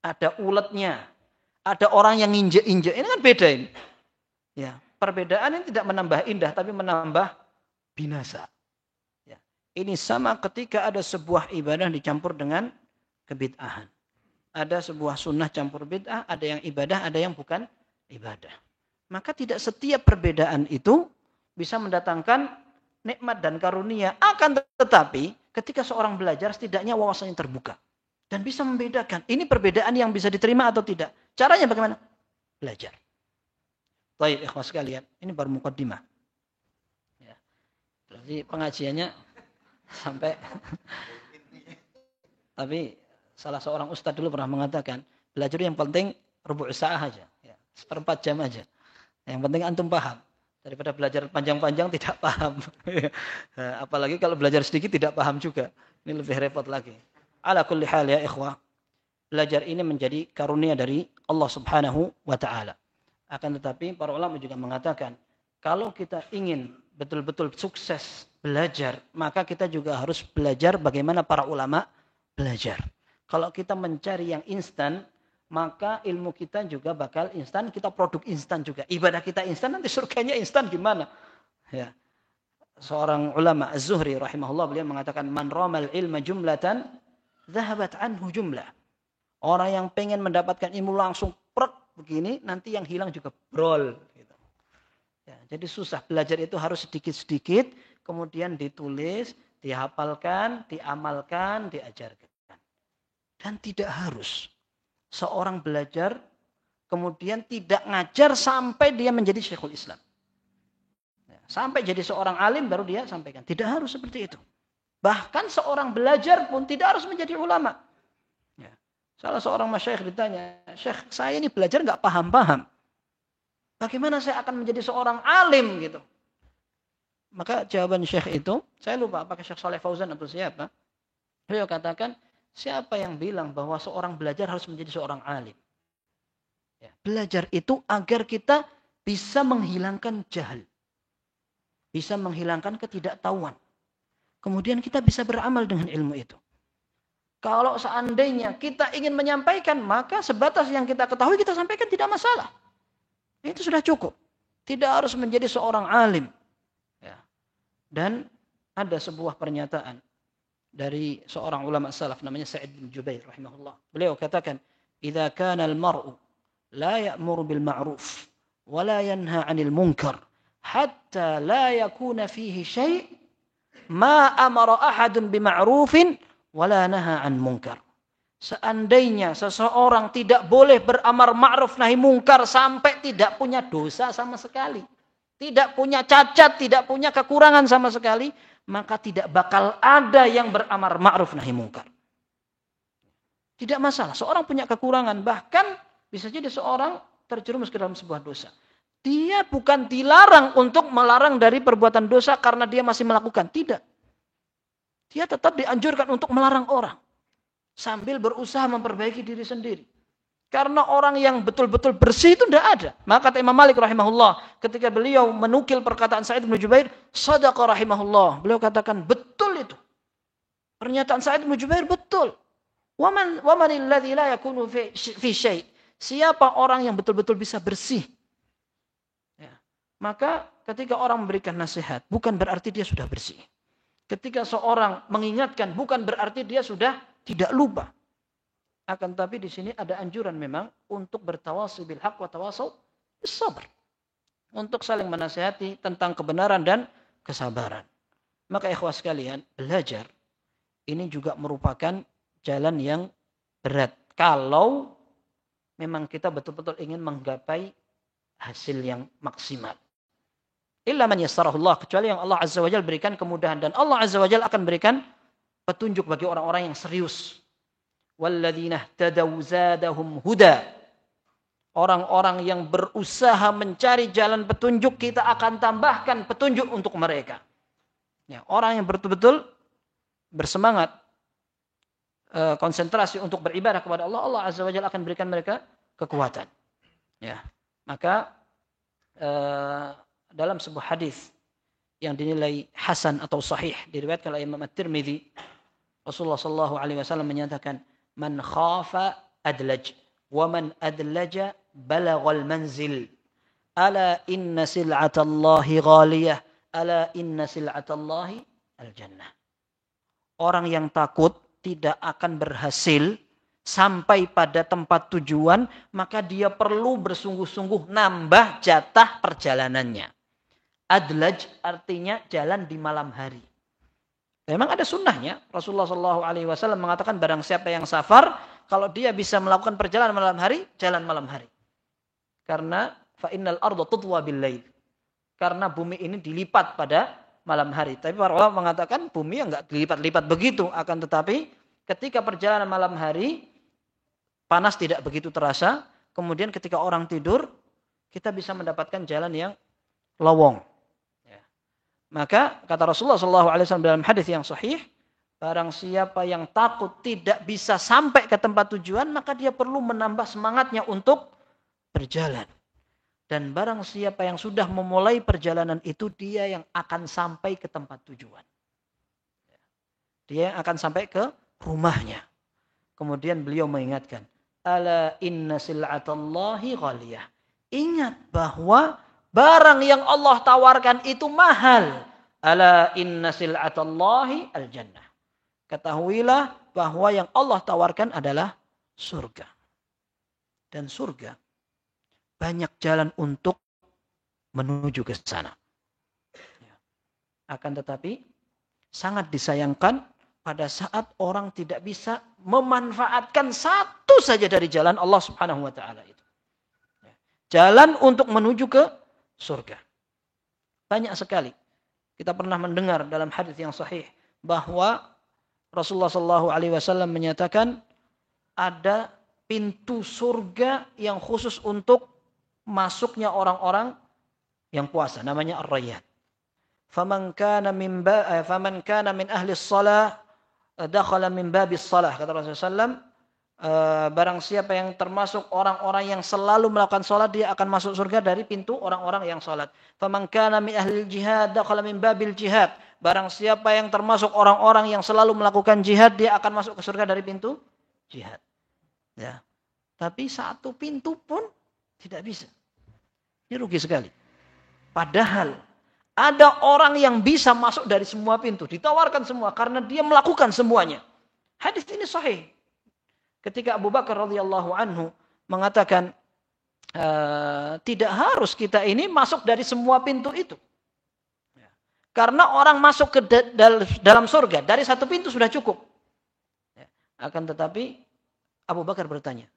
Ada uletnya. Ada orang yang injek-injek. Ini kan beda ini. Ya, perbedaan ini tidak menambah indah tapi menambah binasa. Ini sama ketika ada sebuah ibadah dicampur dengan kebid'ahan. Ada sebuah sunnah campur bid'ah, ada yang ibadah, ada yang bukan ibadah. Maka tidak setiap perbedaan itu bisa mendatangkan nikmat dan karunia. Akan tetapi ketika seorang belajar setidaknya wawasannya terbuka. Dan bisa membedakan. Ini perbedaan yang bisa diterima atau tidak. Caranya bagaimana? Belajar. Baik, ikhwas sekalian. Ini baru muqaddimah. Ya. Berarti pengajiannya sampai tapi salah seorang ustadz dulu pernah mengatakan belajar yang penting rubu' sa'ah aja ya, 1/4 jam aja yang penting antum paham daripada belajar panjang-panjang tidak paham. Apalagi kalau belajar sedikit tidak paham juga, ini lebih repot lagi. Ala kulli hal ya ikhwah, belajar ini menjadi karunia dari Allah Subhanahu wa taala. Akan tetapi para ulama juga mengatakan kalau kita ingin betul-betul sukses belajar, maka kita juga harus belajar bagaimana para ulama belajar. Kalau kita mencari yang instan, maka ilmu kita juga bakal instan, kita produk instan juga. Ibadah kita instan, nanti surganya instan gimana? Ya. Seorang ulama Az-Zuhri rahimahullah beliau mengatakan man ramal ilma jumlatan dhahabat anhu jumlah. Orang yang pengen mendapatkan ilmu langsung prek begini, nanti yang hilang juga brol. Gitu. Ya, jadi susah. Belajar itu harus sedikit-sedikit, kemudian ditulis, dihafalkan, diamalkan, diajarkan. Dan tidak harus seorang belajar, kemudian tidak ngajar sampai dia menjadi Syekhul Islam. Ya, sampai jadi seorang alim baru dia sampaikan. Tidak harus seperti itu. Bahkan seorang belajar pun tidak harus menjadi ulama. Ya. Salah seorang masyayikh ditanya, Syekh, saya ini belajar nggak paham-paham. Bagaimana saya akan menjadi seorang alim gitu? Maka jawaban Syekh itu, saya lupa apakah Syekh Saleh Fauzan atau siapa. Beliau katakan, siapa yang bilang bahwa seorang belajar harus menjadi seorang alim? Ya. Belajar itu agar kita bisa menghilangkan jahil. Bisa menghilangkan ketidaktahuan. Kemudian kita bisa beramal dengan ilmu itu. Kalau seandainya kita ingin menyampaikan, maka sebatas yang kita ketahui kita sampaikan tidak masalah. Itu sudah cukup. Tidak harus menjadi seorang alim. Ya. Dan ada sebuah pernyataan dari seorang ulama salaf namanya Sa'id bin Jubair rahimahullah. Beliau katakan, "Idza kana al-mar'u la ya'muru bil ma'ruf wa la yanha 'anil munkar hatta la yakuna fihi syai' ma amara ahadun bima'rufin wala naha an munkar." Seandainya seseorang tidak boleh beramar ma'ruf nahi munkar sampai tidak punya dosa sama sekali, tidak punya cacat, tidak punya kekurangan sama sekali, maka tidak bakal ada yang beramar ma'ruf nahi munkar. Tidak masalah, seorang punya kekurangan, bahkan bisa jadi seorang terjerumus ke dalam sebuah dosa. Dia bukan dilarang untuk melarang dari perbuatan dosa karena dia masih melakukan. Tidak. Dia tetap dianjurkan untuk melarang orang. Sambil berusaha memperbaiki diri sendiri. Karena orang yang betul-betul bersih itu tidak ada. Maka kata Imam Malik rahimahullah, ketika beliau menukil perkataan Sa'id bin Jubair, sadaqa rahimahullah. Beliau katakan, betul itu. Pernyataan Sa'id bin Jubair betul. Waman alladhi la yakunu fi syai'. Siapa orang yang betul-betul bisa bersih? Ya. Maka ketika orang memberikan nasihat, bukan berarti dia sudah bersih. Ketika seorang mengingatkan, bukan berarti dia sudah tidak lupa. Akan tapi di sini ada anjuran memang untuk bertawasi bil haq wa tawasau bis sabr. Untuk saling menasihati tentang kebenaran dan kesabaran. Maka ikhwah sekalian, belajar ini juga merupakan jalan yang berat. Kalau memang kita betul-betul ingin menggapai hasil yang maksimal. Illa man yassarahullah, kecuali yang Allah Azza wa Jalla berikan kemudahan. Dan Allah Azza wa Jalla akan berikan petunjuk bagi orang-orang yang serius. Walladzina ihtadaw zadahum huda. Orang-orang yang berusaha mencari jalan petunjuk, kita akan tambahkan petunjuk untuk mereka. Ya, orang yang betul-betul bersemangat, konsentrasi untuk beribadah kepada Allah, Allah Azza wa Jalla akan berikan mereka kekuatan. Ya, maka dalam sebuah hadis yang dinilai hasan atau sahih diriwayatkan oleh Imam At-Tirmidzi, Rasulullah sallallahu alaihi wasallam menyatakan, "Man khafa adlaj, wa man adlaja balaghal manzil. Ala inna sil'atallahi ghaliyah, ala inna sil'atallahi al-jannah." Orang yang takut tidak akan berhasil sampai pada tempat tujuan, maka dia perlu bersungguh-sungguh nambah jatah perjalanannya. Adlaj artinya jalan di malam hari. Memang ada sunnahnya. Rasulullah SAW mengatakan barang siapa yang safar, kalau dia bisa melakukan perjalanan malam hari, jalan malam hari. Karena fa'innal arda tutwa bil lail. Karena bumi ini dilipat pada malam hari. Tapi para ulama mengatakan bumi enggak dilipat-lipat begitu. Akan tetapi ketika perjalanan malam hari, panas tidak begitu terasa. Kemudian ketika orang tidur, kita bisa mendapatkan jalan yang lowong. Maka kata Rasulullah SAW dalam hadis yang sahih, barang siapa yang takut tidak bisa sampai ke tempat tujuan, maka dia perlu menambah semangatnya untuk berjalan. Dan barang siapa yang sudah memulai perjalanan itu, dia yang akan sampai ke tempat tujuan. Dia yang akan sampai ke rumahnya. Kemudian beliau mengingatkan, ala inna sil'atallahi ghaliyah. Ingat bahwa barang yang Allah tawarkan itu mahal. Ala inna sil'atallahi al-jannah. Ketahuilah bahwa yang Allah tawarkan adalah surga. Dan surga banyak jalan untuk menuju ke sana. Akan tetapi sangat disayangkan pada saat orang tidak bisa memanfaatkan satu saja dari jalan Allah Subhanahu wa taala itu. Jalan untuk menuju ke surga. Banyak sekali. Kita pernah mendengar dalam hadis yang sahih bahwa Rasulullah SAW menyatakan ada pintu surga yang khusus untuk masuknya orang-orang yang puasa, namanya Ar-Rayyan. Faman kana min ahli shalah dakhala min babis shalah, kata Rasulullah SAW. Barang siapa yang termasuk orang-orang yang selalu melakukan salat, dia akan masuk surga dari pintu orang-orang yang salat. Faman kana min ahli jihad dakhala min babil jihad. Barang siapa yang termasuk orang-orang yang selalu melakukan jihad, dia akan masuk ke surga dari pintu jihad. Ya. Tapi satu pintu pun tidak bisa. Ini rugi sekali. Padahal ada orang yang bisa masuk dari semua pintu, ditawarkan semua karena dia melakukan semuanya. Hadis ini sahih. Ketika Abu Bakar radhiyallahu anhu mengatakan tidak harus kita ini masuk dari semua pintu itu. Karena orang masuk ke dalam surga dari satu pintu sudah cukup. Akan tetapi Abu Bakar bertanya,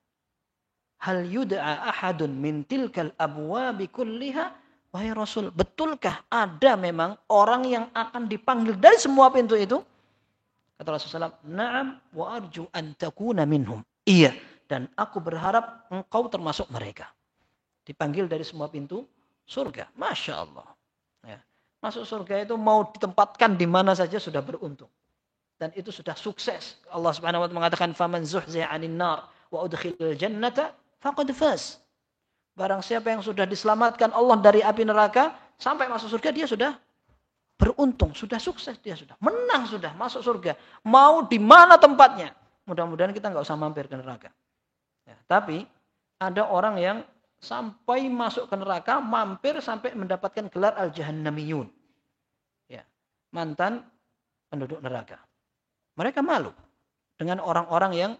hal yud'a ahadun min tilkal abwabi kulliha? Wahai Rasul, betulkah ada memang orang yang akan dipanggil dari semua pintu itu? Kata Rasulullah SAW, na'am wa arju an takuna minhum. Iya, dan aku berharap engkau termasuk mereka. Dipanggil dari semua pintu surga. Masya Allah. Ya. Masuk surga itu mau ditempatkan di mana saja sudah beruntung. Dan itu sudah sukses. Allah Subhanahu wa taala mengatakan faman zuhziha 'anil nar wa udkhilal jannata faqad faz. Barang siapa yang sudah diselamatkan Allah dari api neraka sampai masuk surga, dia sudah beruntung, sudah sukses, dia sudah menang, sudah masuk surga. Mau di mana tempatnya? Mudah-mudahan kita nggak usah mampir ke neraka. Ya, tapi ada orang yang sampai masuk ke neraka, mampir sampai mendapatkan gelar al-jahannamiyun. Ya, mantan penduduk neraka. Mereka malu dengan orang-orang yang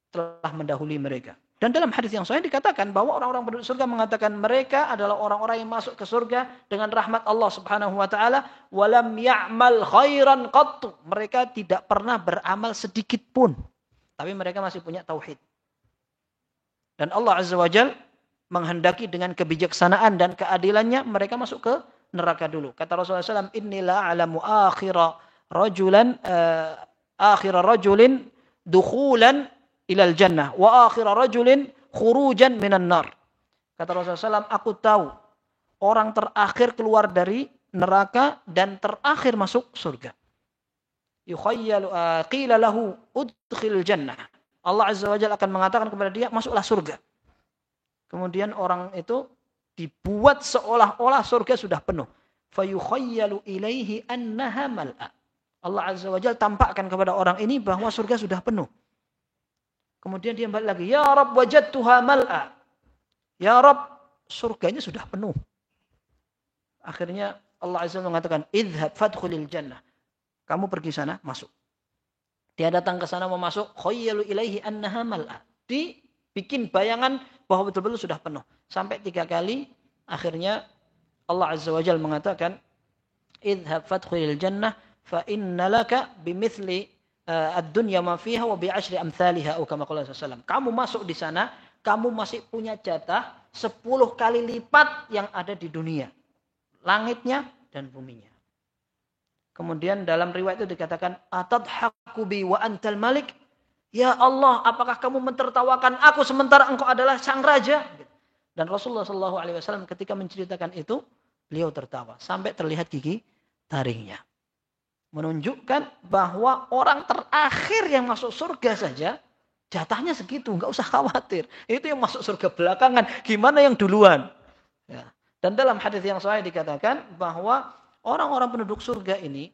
telah mendahului mereka. Dan dalam hadis yang sahih dikatakan bahwa orang-orang penduduk surga mengatakan mereka adalah orang-orang yang masuk ke surga dengan rahmat Allah Subhanahu wa taala, walam ya'mal khairan qattu. Mereka tidak pernah beramal sedikit pun, tapi mereka masih punya tauhid. Dan Allah Azza wa Jalla menghendaki dengan kebijaksanaan dan keadilannya mereka masuk ke neraka dulu. Kata Rasulullah SAW, inni la a'lamu akhira rajulin dukhulan ilal jannah wa akhira rajulin khurujan minan nar. Kata Rasulullah SAW, aku tahu orang terakhir keluar dari neraka dan terakhir masuk surga. Yukhayyalu qila lahu udkhil jannah. Allah Azza wa Jalla akan mengatakan kepada dia, masuklah surga. Kemudian orang itu dibuat seolah-olah surga sudah penuh. Fayukhayyalu ilaihi annaha mal'a. Allah Azza wa Jalla tampakkan kepada orang ini bahwa surga sudah penuh. Kemudian dia balik lagi, ya Rabb wajadtuha mal'a. Ya Rabb, surganya sudah penuh. Akhirnya Allah Azza wa Jalla mengatakan, idhab fadkhulil jannah. Kamu pergi sana, masuk. Dia datang ke sana mau masuk, khayyalu ilaihi annaha mal'a. Dibikin bayangan bahwa betul-betul sudah penuh. Sampai 3 kali, akhirnya Allah Azza wa Jalla mengatakan, idhab fadkhulil jannah fa inna laka bimithli ad-dunya ma fiha wa bi 'ashri amsalha kama qala sallallahu. Kamu masuk di sana, kamu masih punya jatah 10 kali lipat yang ada di dunia. Langitnya dan buminya. Kemudian dalam riwayat itu dikatakan, atadhaku bi wa antal malik? Ya Allah, apakah kamu mentertawakan aku sementara engkau adalah sang raja? Dan Rasulullah SAW ketika menceritakan itu, beliau tertawa sampai terlihat gigi taringnya. Menunjukkan bahwa orang terakhir yang masuk surga saja jatahnya segitu, nggak usah khawatir. Itu yang masuk surga belakangan, gimana yang duluan? Ya. Dan dalam hadis yang sahih dikatakan bahwa orang-orang penduduk surga ini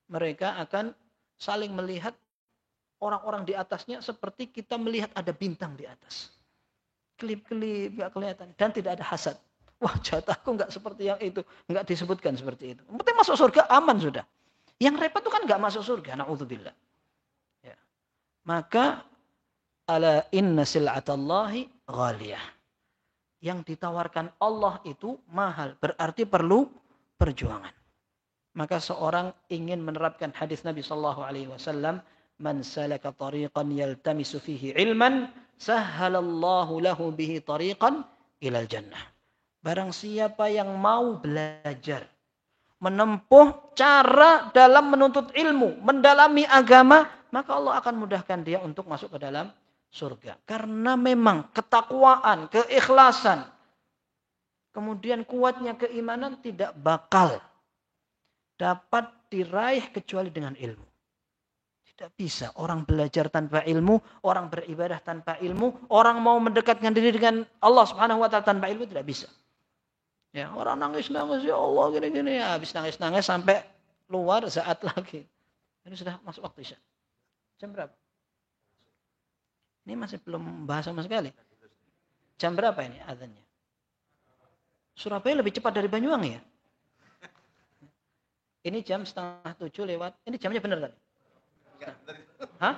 mereka akan saling melihat orang-orang di atasnya seperti kita melihat ada bintang di atas. Kelip-kelip, nggak kelihatan dan tidak ada hasad. Wah, jatahku nggak seperti yang itu, nggak disebutkan seperti itu. Yang penting masuk surga aman sudah. Yang repot itu kan nggak masuk surga, na'udzubillah. Maka ala inna sil'atallahi ghaliyah. Yang ditawarkan Allah itu mahal, berarti perlu perjuangan. Maka seorang ingin menerapkan hadis Nabi sallallahu alaihi wasallam, "Man salaka tariqan yaltamisu fihi ilman, sahhalallahu lahu bihi tariqan ilal jannah." Barang siapa yang mau belajar, menempuh cara dalam menuntut ilmu, mendalami agama, maka Allah akan mudahkan dia untuk masuk ke dalam surga. Karena memang ketakwaan, keikhlasan, kemudian kuatnya keimanan tidak bakal dapat diraih kecuali dengan ilmu. Tidak bisa orang belajar tanpa ilmu, orang beribadah tanpa ilmu, orang mau mendekatkan diri dengan Allah Subhanahu wa taala tanpa ilmu tidak bisa. Ya, orang nangis-nangis ya Allah gini-gini ya, habis nangis-nangis sampai luar saat lagi. Ini sudah masuk waktu Isya. Jam berapa? Ini masih belum bahas sama sekali. Jam berapa ini azannya? Surabaya lebih cepat dari Banyuwangi ya? Ini jam 6:30 lewat. Ini jamnya benar tadi? Hah?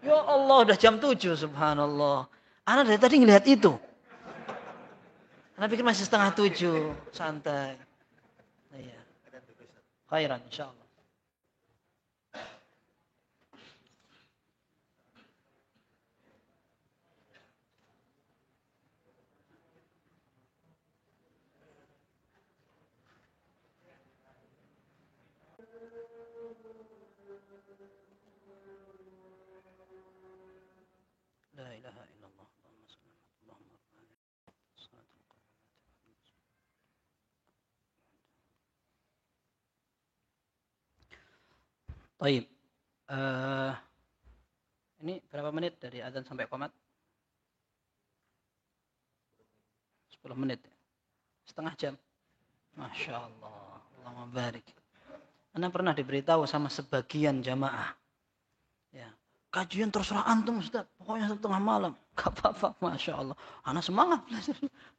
Ya Allah, udah jam 7, subhanallah. Anak dari tadi ngelihat itu. Anak pikir masih 6:30, santai. Iya. Khairan, insyaallah. La ilaha illallah. Baik. Ini berapa menit dari azan sampai qomat? 10 menit. Setengah jam. Masya Allah. Allahumma barik. Anda pernah diberitahu sama sebagian jamaah. Ya. Kajian terserah antum Ustaz. Pokoknya setengah malam. Gak apa-apa. Masya Allah. Anak semangat.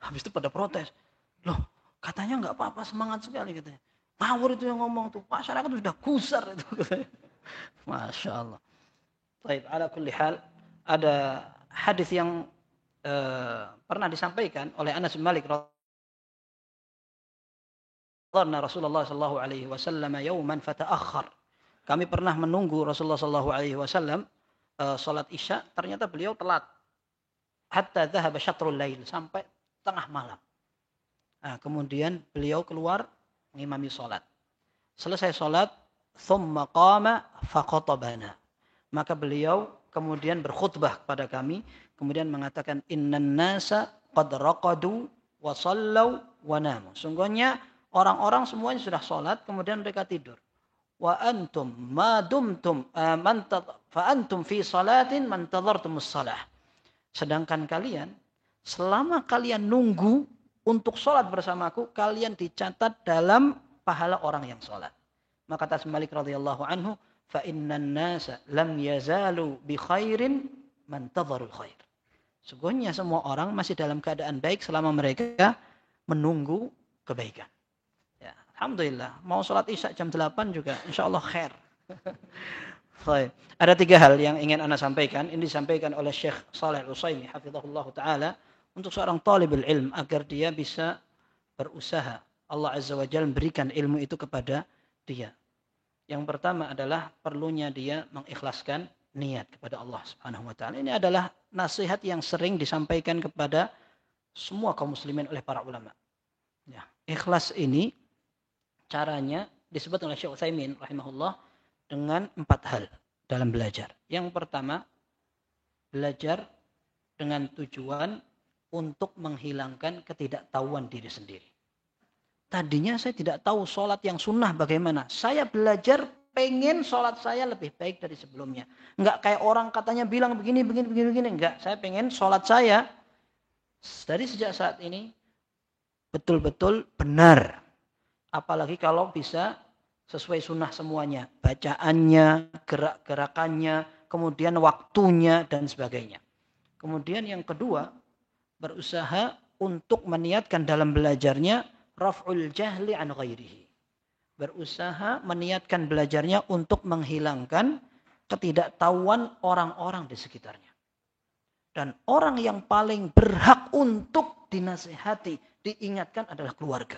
Habis itu pada protes. Loh, katanya gak apa-apa, semangat sekali katanya. Ngawur itu yang ngomong tuh. Masyarakat sudah gusar itu. Masya Allah. Baik, ala kulli hal. Ada hadis yang pernah disampaikan oleh Anas bin Malik radhiyallahu Rasulullah sallallahu alaihi wasallam yauman fata'akhkhar. Kami pernah menunggu Rasulullah sallallahu alaihi wasallam salat Isya, ternyata beliau telat. Hatta dhahaba syatrul lail, sampai tengah malam. Nah, kemudian beliau keluar mengimami salat. Selesai salat, thumma qama faqatabana. Maka beliau kemudian berkhutbah kepada kami, kemudian mengatakan innan nasa qad raqadu wa sallau wa namu. Sungguhnya orang-orang semuanya sudah salat, kemudian mereka tidur. Wa antum ma dumtum fa antum fi salatin man tadhartumus salah. Sedangkan kalian selama kalian nunggu untuk salat bersamaku, kalian dicatat dalam pahala orang yang salat. Maka kata Malik radhiyallahu anhu, fa innan nasa lam yazalu bi khairin man tadharul khair. Sungguhnya semua orang masih dalam keadaan baik selama mereka menunggu kebaikan. Ya, alhamdulillah, mau salat Isya jam 8 juga insyaallah khair. Baik. Ada 3 hal yang ingin Anda sampaikan. Ini disampaikan oleh Syekh Shalih Al-Utsaimin hafizahullah taala untuk seorang talibul ilm agar dia bisa berusaha. Allah Azza wa Jalla memberikan ilmu itu kepada dia. Yang pertama adalah perlunya dia mengikhlaskan niat kepada Allah Subhanahu wa taala. Ini adalah nasihat yang sering disampaikan kepada semua kaum muslimin oleh para ulama. Ya, ikhlas ini caranya disebut oleh Syekh Utsaimin rahimahullah dengan 4 hal dalam belajar. Yang pertama, belajar dengan tujuan untuk menghilangkan ketidaktahuan diri sendiri. Tadinya saya tidak tahu sholat yang sunnah bagaimana. Saya belajar pengen sholat saya lebih baik dari sebelumnya. Enggak kayak orang katanya bilang begini. Enggak, saya pengen sholat saya dari sejak saat ini betul-betul benar. Apalagi kalau bisa sesuai sunnah semuanya. Bacaannya, gerak-gerakannya, kemudian waktunya, dan sebagainya. Kemudian yang kedua, berusaha untuk meniatkan dalam belajarnya raf'ul jahli an ghairihi. Berusaha meniatkan belajarnya untuk menghilangkan ketidaktahuan orang-orang di sekitarnya. Dan orang yang paling berhak untuk dinasihati, diingatkan adalah keluarga.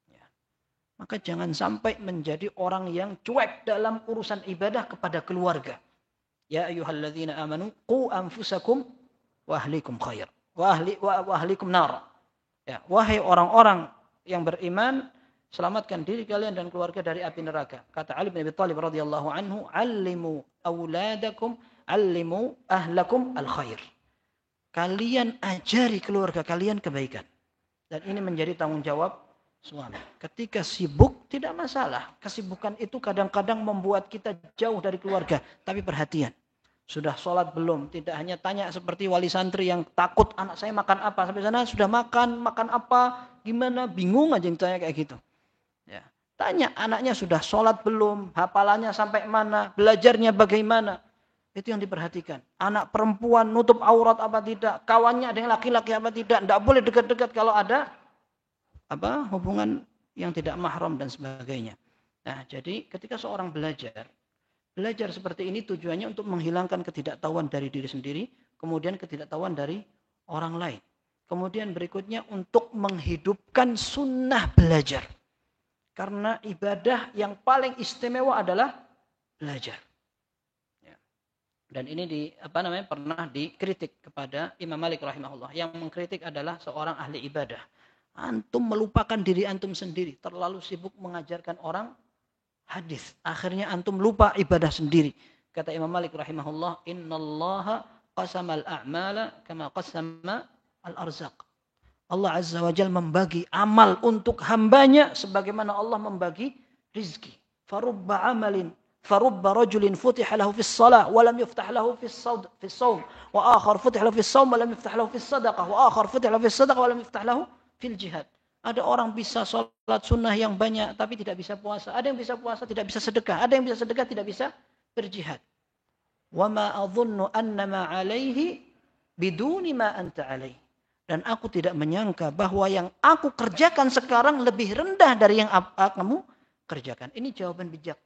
Ya. Maka jangan sampai menjadi orang yang cuek dalam urusan ibadah kepada keluarga. Ya ayyuhalladzina amanu qu anfusakum wa ahlikum khair. Wa ahlikum nar. Ya, wahai orang-orang yang beriman, selamatkan diri kalian dan keluarga dari api neraka. Kata Ali bin Abi Thalib radhiyallahu anhu, "Allimu auladakum, allimu ahlakum al-khair." Kalian ajari keluarga kalian kebaikan. Dan ini menjadi tanggung jawab suami. Ketika sibuk tidak masalah. Kesibukan itu kadang-kadang membuat kita jauh dari keluarga, tapi perhatian. Sudah sholat belum? Tidak hanya tanya seperti wali santri yang takut anak saya makan apa. Sampai sana sudah makan apa, gimana, bingung aja yang tanya kayak gitu. Ya. Tanya anaknya sudah sholat belum, hafalannya sampai mana, belajarnya bagaimana. Itu yang diperhatikan. Anak perempuan nutup aurat apa tidak, kawannya ada yang laki-laki apa tidak. Tidak boleh dekat-dekat kalau ada hubungan yang tidak mahram dan sebagainya. Nah, jadi ketika seorang belajar seperti ini tujuannya untuk menghilangkan ketidaktahuan dari diri sendiri, kemudian ketidaktahuan dari orang lain. Kemudian berikutnya untuk menghidupkan sunnah belajar. Karena ibadah yang paling istimewa adalah belajar. Ya. Dan ini pernah dikritik kepada Imam Malik rahimahullah. Yang mengkritik adalah seorang ahli ibadah. Antum melupakan diri antum sendiri, terlalu sibuk mengajarkan orang hadis. Akhirnya antum lupa ibadah sendiri. Kata Imam Malik rahimahullah, "Innallaha qasamal a'mala kama qasama al-arzaq." Allah Azza wa Jalla membagi amal untuk hambanya sebagaimana Allah membagi rizki. Farubba amalin, farubba rajulin futiha lahu fis salah wa lam yuftah lahu fis sawm, wa akhar futiha lahu fis sawm wa lam yuftah lahu fis sadaqah, wa akhar futiha lahu fis sadaqah wa lam yuftah lahu fil jihad. Ada orang bisa sholat sunnah yang banyak tapi tidak bisa puasa. Ada yang bisa puasa tidak bisa sedekah. Ada yang bisa sedekah tidak bisa berjihad. Wa ma adhunnu annama alaihi biduni ma anta alaihi. Dan aku tidak menyangka bahwa yang aku kerjakan sekarang lebih rendah dari yang kamu kerjakan. Ini jawaban bijak.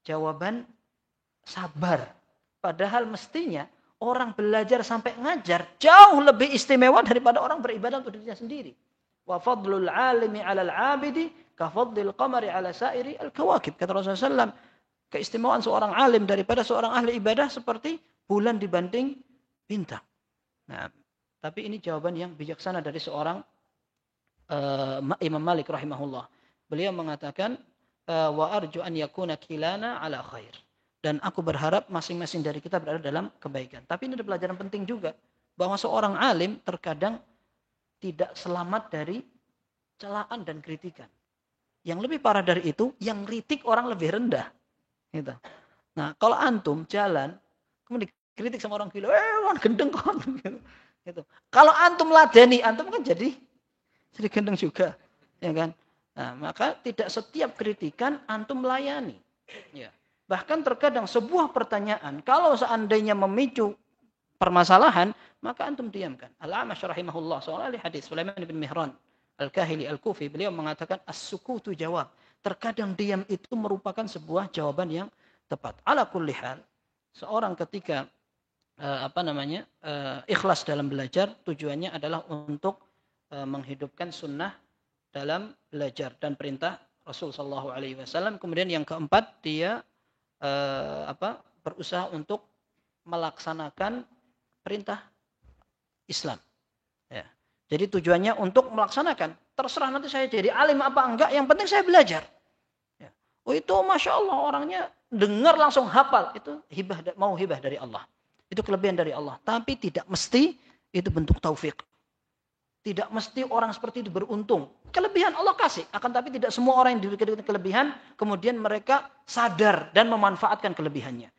Jawaban sabar. Padahal mestinya orang belajar sampai ngajar jauh lebih istimewa daripada orang beribadah untuk dirinya sendiri. Wa fadlul alimi 'alal 'abidi ka fadlil qamari 'ala sa'iri al-kawakib. Kata Rasulullah SAW, keistimewaan seorang alim daripada seorang ahli ibadah seperti bulan dibanding bintang. Nah, tapi ini jawaban yang bijaksana dari seorang Imam Malik rahimahullah. Beliau mengatakan, wa arju an yakuna kilana ala khair. Dan aku berharap masing-masing dari kita berada dalam kebaikan. Tapi ini ada pelajaran penting juga. Bahwa seorang alim terkadang tidak selamat dari celaan dan kritikan. Yang lebih parah dari itu, yang kritik orang lebih rendah. Gitu. Nah, kalau antum jalan, kemudian dikritik sama orang gila, gendeng kon. Gitu. Kalau antum ladeni, antum kan jadi gendeng juga. Ya kan? Nah, maka tidak setiap kritikan antum layani. Ya. Bahkan terkadang sebuah pertanyaan, kalau seandainya memicu permasalahan, maka antum diamkan. Al-A'mash rahimahullah, seorang ahli hadis, Sulaiman bin Mihran Al-Kahili Al-Kufi, beliau mengatakan as-sukutu jawab. Terkadang diam itu merupakan sebuah jawaban yang tepat. Ala kulli hal, seorang ketika ikhlas dalam belajar, tujuannya adalah untuk menghidupkan sunnah dalam belajar dan perintah Rasul sallallahu alaihi wasallam. Kemudian yang keempat, dia berusaha untuk melaksanakan perintah Islam. Ya. Jadi tujuannya untuk melaksanakan. Terserah nanti saya jadi alim apa enggak, yang penting saya belajar. Ya. Oh itu Masya Allah, orangnya dengar langsung hafal. Itu hibah dari Allah. Itu kelebihan dari Allah. Tapi tidak mesti itu bentuk taufik. Tidak mesti orang seperti itu beruntung. Kelebihan Allah kasih. Akan tapi tidak semua orang yang diberikan kelebihan, kemudian mereka sadar dan memanfaatkan kelebihannya.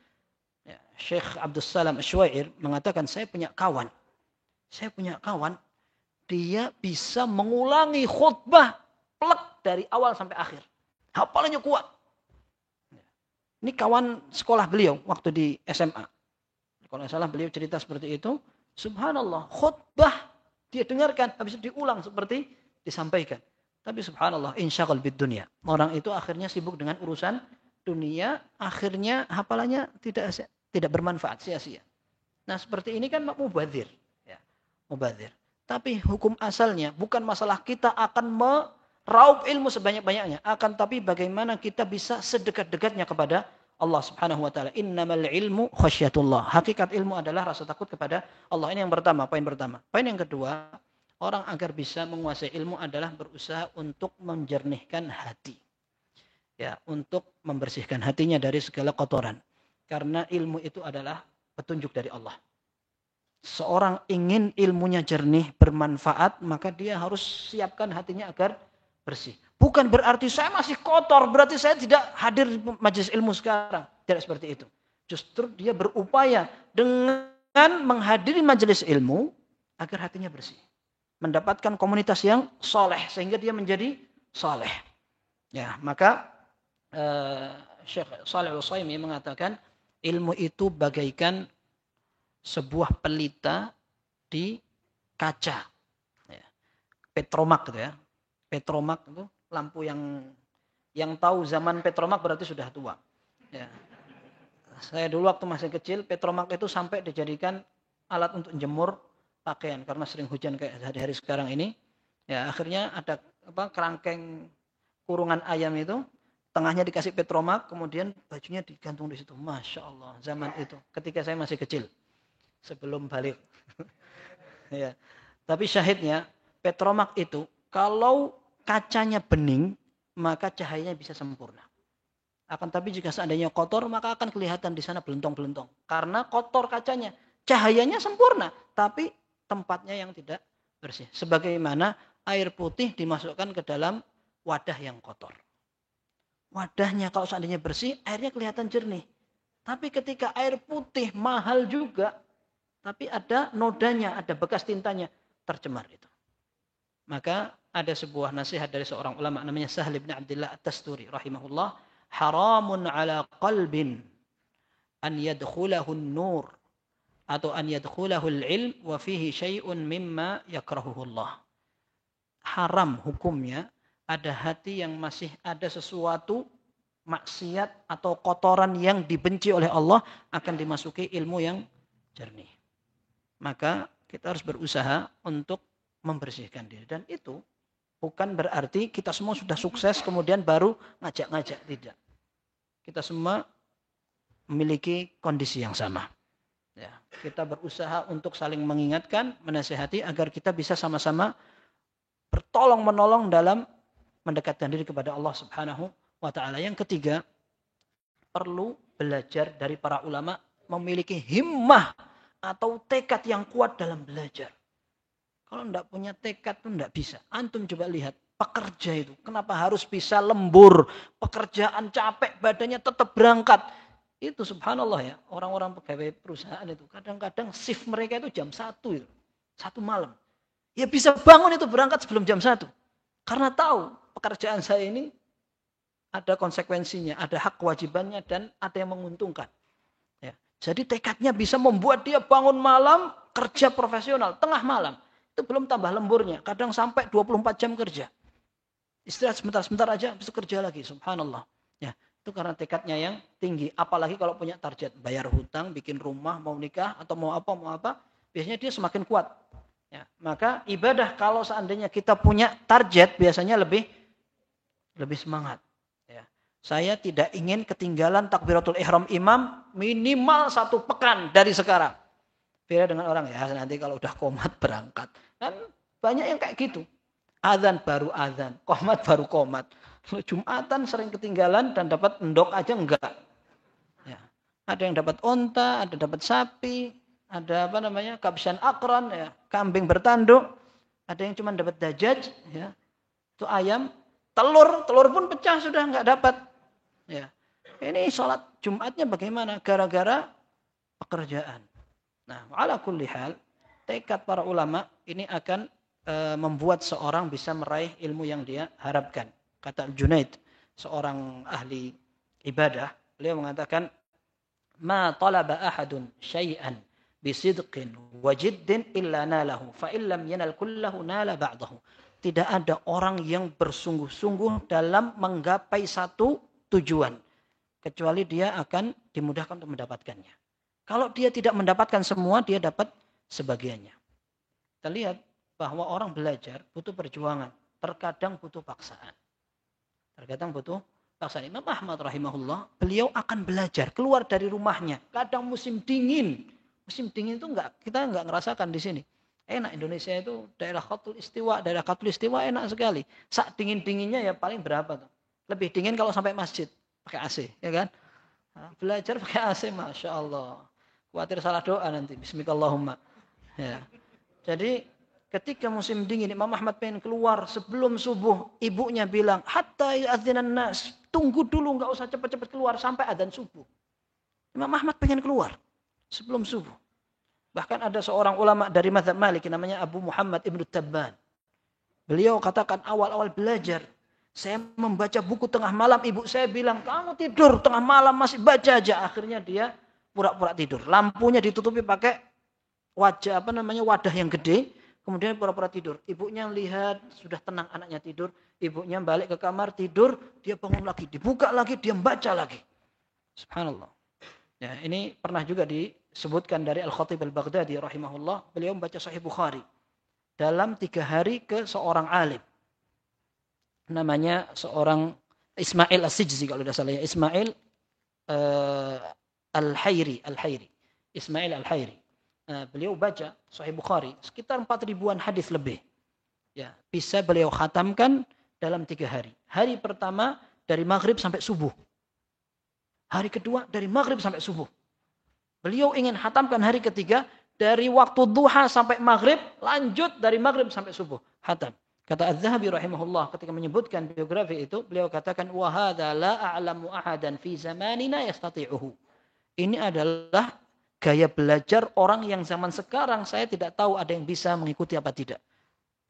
Ya, Syekh Abdul Salam Asywair mengatakan, saya punya kawan, dia bisa mengulangi khutbah plek dari awal sampai akhir. Hafalannya kuat. Ini kawan sekolah beliau waktu di SMA. Kalau tidak salah beliau cerita seperti itu. Subhanallah, khutbah dia dengarkan, habis itu diulang seperti disampaikan. Tapi subhanallah, insyaqal bid dunya. Orang itu akhirnya sibuk dengan urusan dunia, akhirnya hafalannya tidak bermanfaat, sia-sia. Nah, seperti ini kan mubadzir, ya, mubadzir. Tapi hukum asalnya bukan masalah kita akan meraup ilmu sebanyak-banyaknya, akan tapi bagaimana kita bisa sedekat-dekatnya kepada Allah Subhanahu wa taala. Innamal ilmu khasyatullah. Hakikat ilmu adalah rasa takut kepada Allah. Ini yang pertama, poin pertama. Poin yang kedua, orang agar bisa menguasai ilmu adalah berusaha untuk menjernihkan hati. Ya, untuk membersihkan hatinya dari segala kotoran. Karena ilmu itu adalah petunjuk dari Allah. Seorang ingin ilmunya jernih, bermanfaat, maka dia harus siapkan hatinya agar bersih. Bukan berarti saya masih kotor, berarti saya tidak hadir di majelis ilmu sekarang. Tidak seperti itu. Justru dia berupaya dengan menghadiri majelis ilmu agar hatinya bersih. Mendapatkan komunitas yang soleh sehingga dia menjadi soleh. Ya, maka Syekh Shalih Al-Utsaimin mengatakan ilmu itu bagaikan sebuah pelita di kaca. Ya. Petromak gitu ya. Petromak itu lampu yang tahu zaman Petromak berarti sudah tua. Ya. Saya dulu waktu masih kecil Petromak itu sampai dijadikan alat untuk jemur pakaian karena sering hujan kayak hari-hari sekarang ini. Ya, akhirnya ada kerangkeng kurungan ayam itu tengahnya dikasih petromak, kemudian bajunya digantung di situ. Masya Allah, zaman itu. Ketika saya masih kecil. Sebelum balik. Ya. Tapi syahidnya, petromak itu, kalau kacanya bening, maka cahayanya bisa sempurna. Akan tapi jika seandainya kotor, maka akan kelihatan di sana belentong-belentong. Karena kotor kacanya. Cahayanya sempurna, tapi tempatnya yang tidak bersih. Sebagaimana air putih dimasukkan ke dalam wadah yang kotor. Wadahnya kalau seandainya bersih, airnya kelihatan jernih. Tapi ketika air putih mahal juga, tapi ada nodanya, ada bekas tintanya, tercemar itu. Maka ada sebuah nasihat dari seorang ulama namanya Sahal bin Abdullah At-Tasturi rahimahullah, haramun ala qalbin an yadkhulahu an-nur atau an yadkhulahu al-ilm wa fihi syai'un mimma yakrahuhu Allah. Haram hukumnya ada hati yang masih ada sesuatu maksiat atau kotoran yang dibenci oleh Allah akan dimasuki ilmu yang jernih. Maka kita harus berusaha untuk membersihkan diri. Dan itu bukan berarti kita semua sudah sukses kemudian baru ngajak-ngajak. Tidak. Kita semua memiliki kondisi yang sama. Ya, kita berusaha untuk saling mengingatkan, menasihati agar kita bisa sama-sama bertolong-menolong dalam mendekatkan diri kepada Allah Subhanahu wa taala. Yang ketiga, perlu belajar dari para ulama, memiliki himmah atau tekad yang kuat dalam belajar. Kalau enggak punya tekad itu enggak bisa. Antum coba lihat, pekerja itu kenapa harus bisa lembur, pekerjaan capek, badannya tetap berangkat. Itu subhanallah ya, orang-orang pegawai perusahaan itu kadang-kadang shift mereka itu jam 1 itu. 1 malam. Ya bisa bangun itu berangkat sebelum jam 1. Karena tahu pekerjaan saya ini ada konsekuensinya, ada hak kewajibannya dan ada yang menguntungkan. Ya. Jadi tekadnya bisa membuat dia bangun malam, kerja profesional, tengah malam. Itu belum tambah lemburnya, kadang sampai 24 jam kerja. Istirahat sebentar-sebentar aja, bisa kerja lagi, subhanallah. Ya, itu karena tekadnya yang tinggi. Apalagi kalau punya target, bayar hutang, bikin rumah, mau nikah, atau mau apa, biasanya dia semakin kuat. Ya, maka ibadah kalau seandainya kita punya target biasanya lebih semangat. Ya. Saya tidak ingin ketinggalan takbiratul ihram imam minimal 1 pekan dari sekarang. Beda dengan orang ya nanti kalau udah qomat berangkat. Kan banyak yang kayak gitu. Adzan baru adzan, qomat baru qomat. Jumatan sering ketinggalan dan dapat endok aja enggak. Ya. Ada yang dapat onta, ada dapat sapi, ada kabshan akron, ya, kambing bertanduk, ada yang cuma dapat dajaj, ya, itu ayam, telur pun pecah sudah nggak dapat, ya. Ini sholat Jumatnya bagaimana? Gara-gara pekerjaan. Nah, ala kulli hal, tekad para ulama ini akan membuat seorang bisa meraih ilmu yang dia harapkan. Kata Junaid, seorang ahli ibadah, beliau mengatakan, ma talaba ahadun syai'an bisidqin wa jiddin illa nalahu fa illam yanal kullahu nala ba'dahu. Tidak ada orang yang bersungguh-sungguh dalam menggapai satu tujuan kecuali dia akan dimudahkan untuk mendapatkannya. Kalau dia tidak mendapatkan semua, dia dapat sebagiannya. Kita lihat bahwa orang belajar butuh perjuangan, terkadang butuh paksaan. Terkadang butuh paksaan. Imam Ahmad rahimahullah, beliau akan belajar keluar dari rumahnya. Kadang musim dingin. Musim dingin itu kita nggak ngerasakan di sini. Enak, Indonesia itu daerah Khatul Istiwa, daerah Khatul Istiwa enak sekali. Saat dingin-dinginnya ya paling berapa tuh? Lebih dingin kalau sampai masjid pakai AC, ya kan? Nah, belajar pakai AC, masya Allah. Khawatir salah doa nanti. Bismillahirrahmanirrahim. Ya. Jadi ketika musim dingin Imam Ahmad pengen keluar sebelum subuh, ibunya bilang, hatta yu'adzinan nas, tunggu dulu, nggak usah cepat-cepat keluar sampai adzan subuh. Imam Ahmad pengen keluar sebelum subuh. Bahkan ada seorang ulama dari mazhab Malik namanya Abu Muhammad Ibnu Tabban. Beliau katakan awal-awal belajar, saya membaca buku tengah malam, ibu saya bilang, kamu tidur tengah malam masih baca aja. Akhirnya dia pura-pura tidur. Lampunya ditutupi pakai wadah yang gede, kemudian pura-pura tidur. Ibunya lihat sudah tenang anaknya tidur, ibunya balik ke kamar tidur, dia bangun lagi, dibuka lagi, dia membaca lagi. Subhanallah. Ya, ini pernah juga disebutkan dari Al-Khatib Al-Baghdadi rahimahullah, beliau membaca Sahih Bukhari dalam 3 hari ke seorang alim. Namanya seorang Ismail As-Sijzi kalau tidak salah ya, Ismail Al-Hayri. Ismail Al-Hayri. Beliau baca Sahih Bukhari sekitar 4.000-an hadis lebih. Ya, bisa beliau khatamkan dalam 3 hari. Hari pertama dari maghrib sampai subuh. Hari kedua dari maghrib sampai subuh. Beliau ingin khatamkan hari ketiga dari waktu duha sampai maghrib, lanjut dari maghrib sampai subuh. Khatam. Kata Az-Zahabi rahimahullah ketika menyebutkan biografi itu, beliau katakan wa hadza la a'lamu ahadan fi zamanina yastati'uhu. Ini adalah gaya belajar orang yang zaman sekarang saya tidak tahu ada yang bisa mengikuti apa tidak.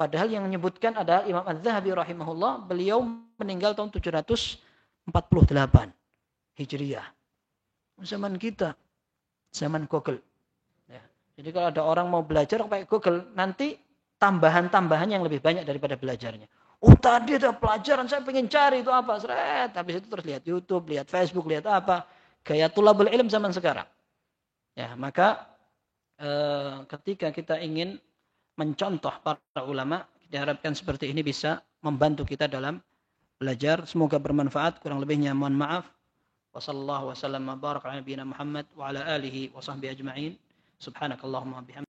Padahal yang menyebutkan adalah Imam Az-Zahabi rahimahullah, beliau meninggal tahun 748 Hijriah. Zaman kita, zaman Google. Ya. Jadi kalau ada orang mau belajar pakai Google, nanti tambahan-tambahan yang lebih banyak daripada belajarnya. Oh tadi ada pelajaran, saya pengen cari itu apa. Seret. Habis itu terus lihat YouTube, lihat Facebook, lihat apa. Gaya tulabul ilm zaman sekarang. Ya, maka ketika kita ingin mencontoh para ulama, diharapkan seperti ini bisa membantu kita dalam belajar. Semoga bermanfaat. Kurang lebihnya mohon maaf. Wassallallahu wasallam wa baraka ala nabiyina Muhammad wa ala alihi wa sahbihi ajma'in. Subhanakallahumma bihamdika.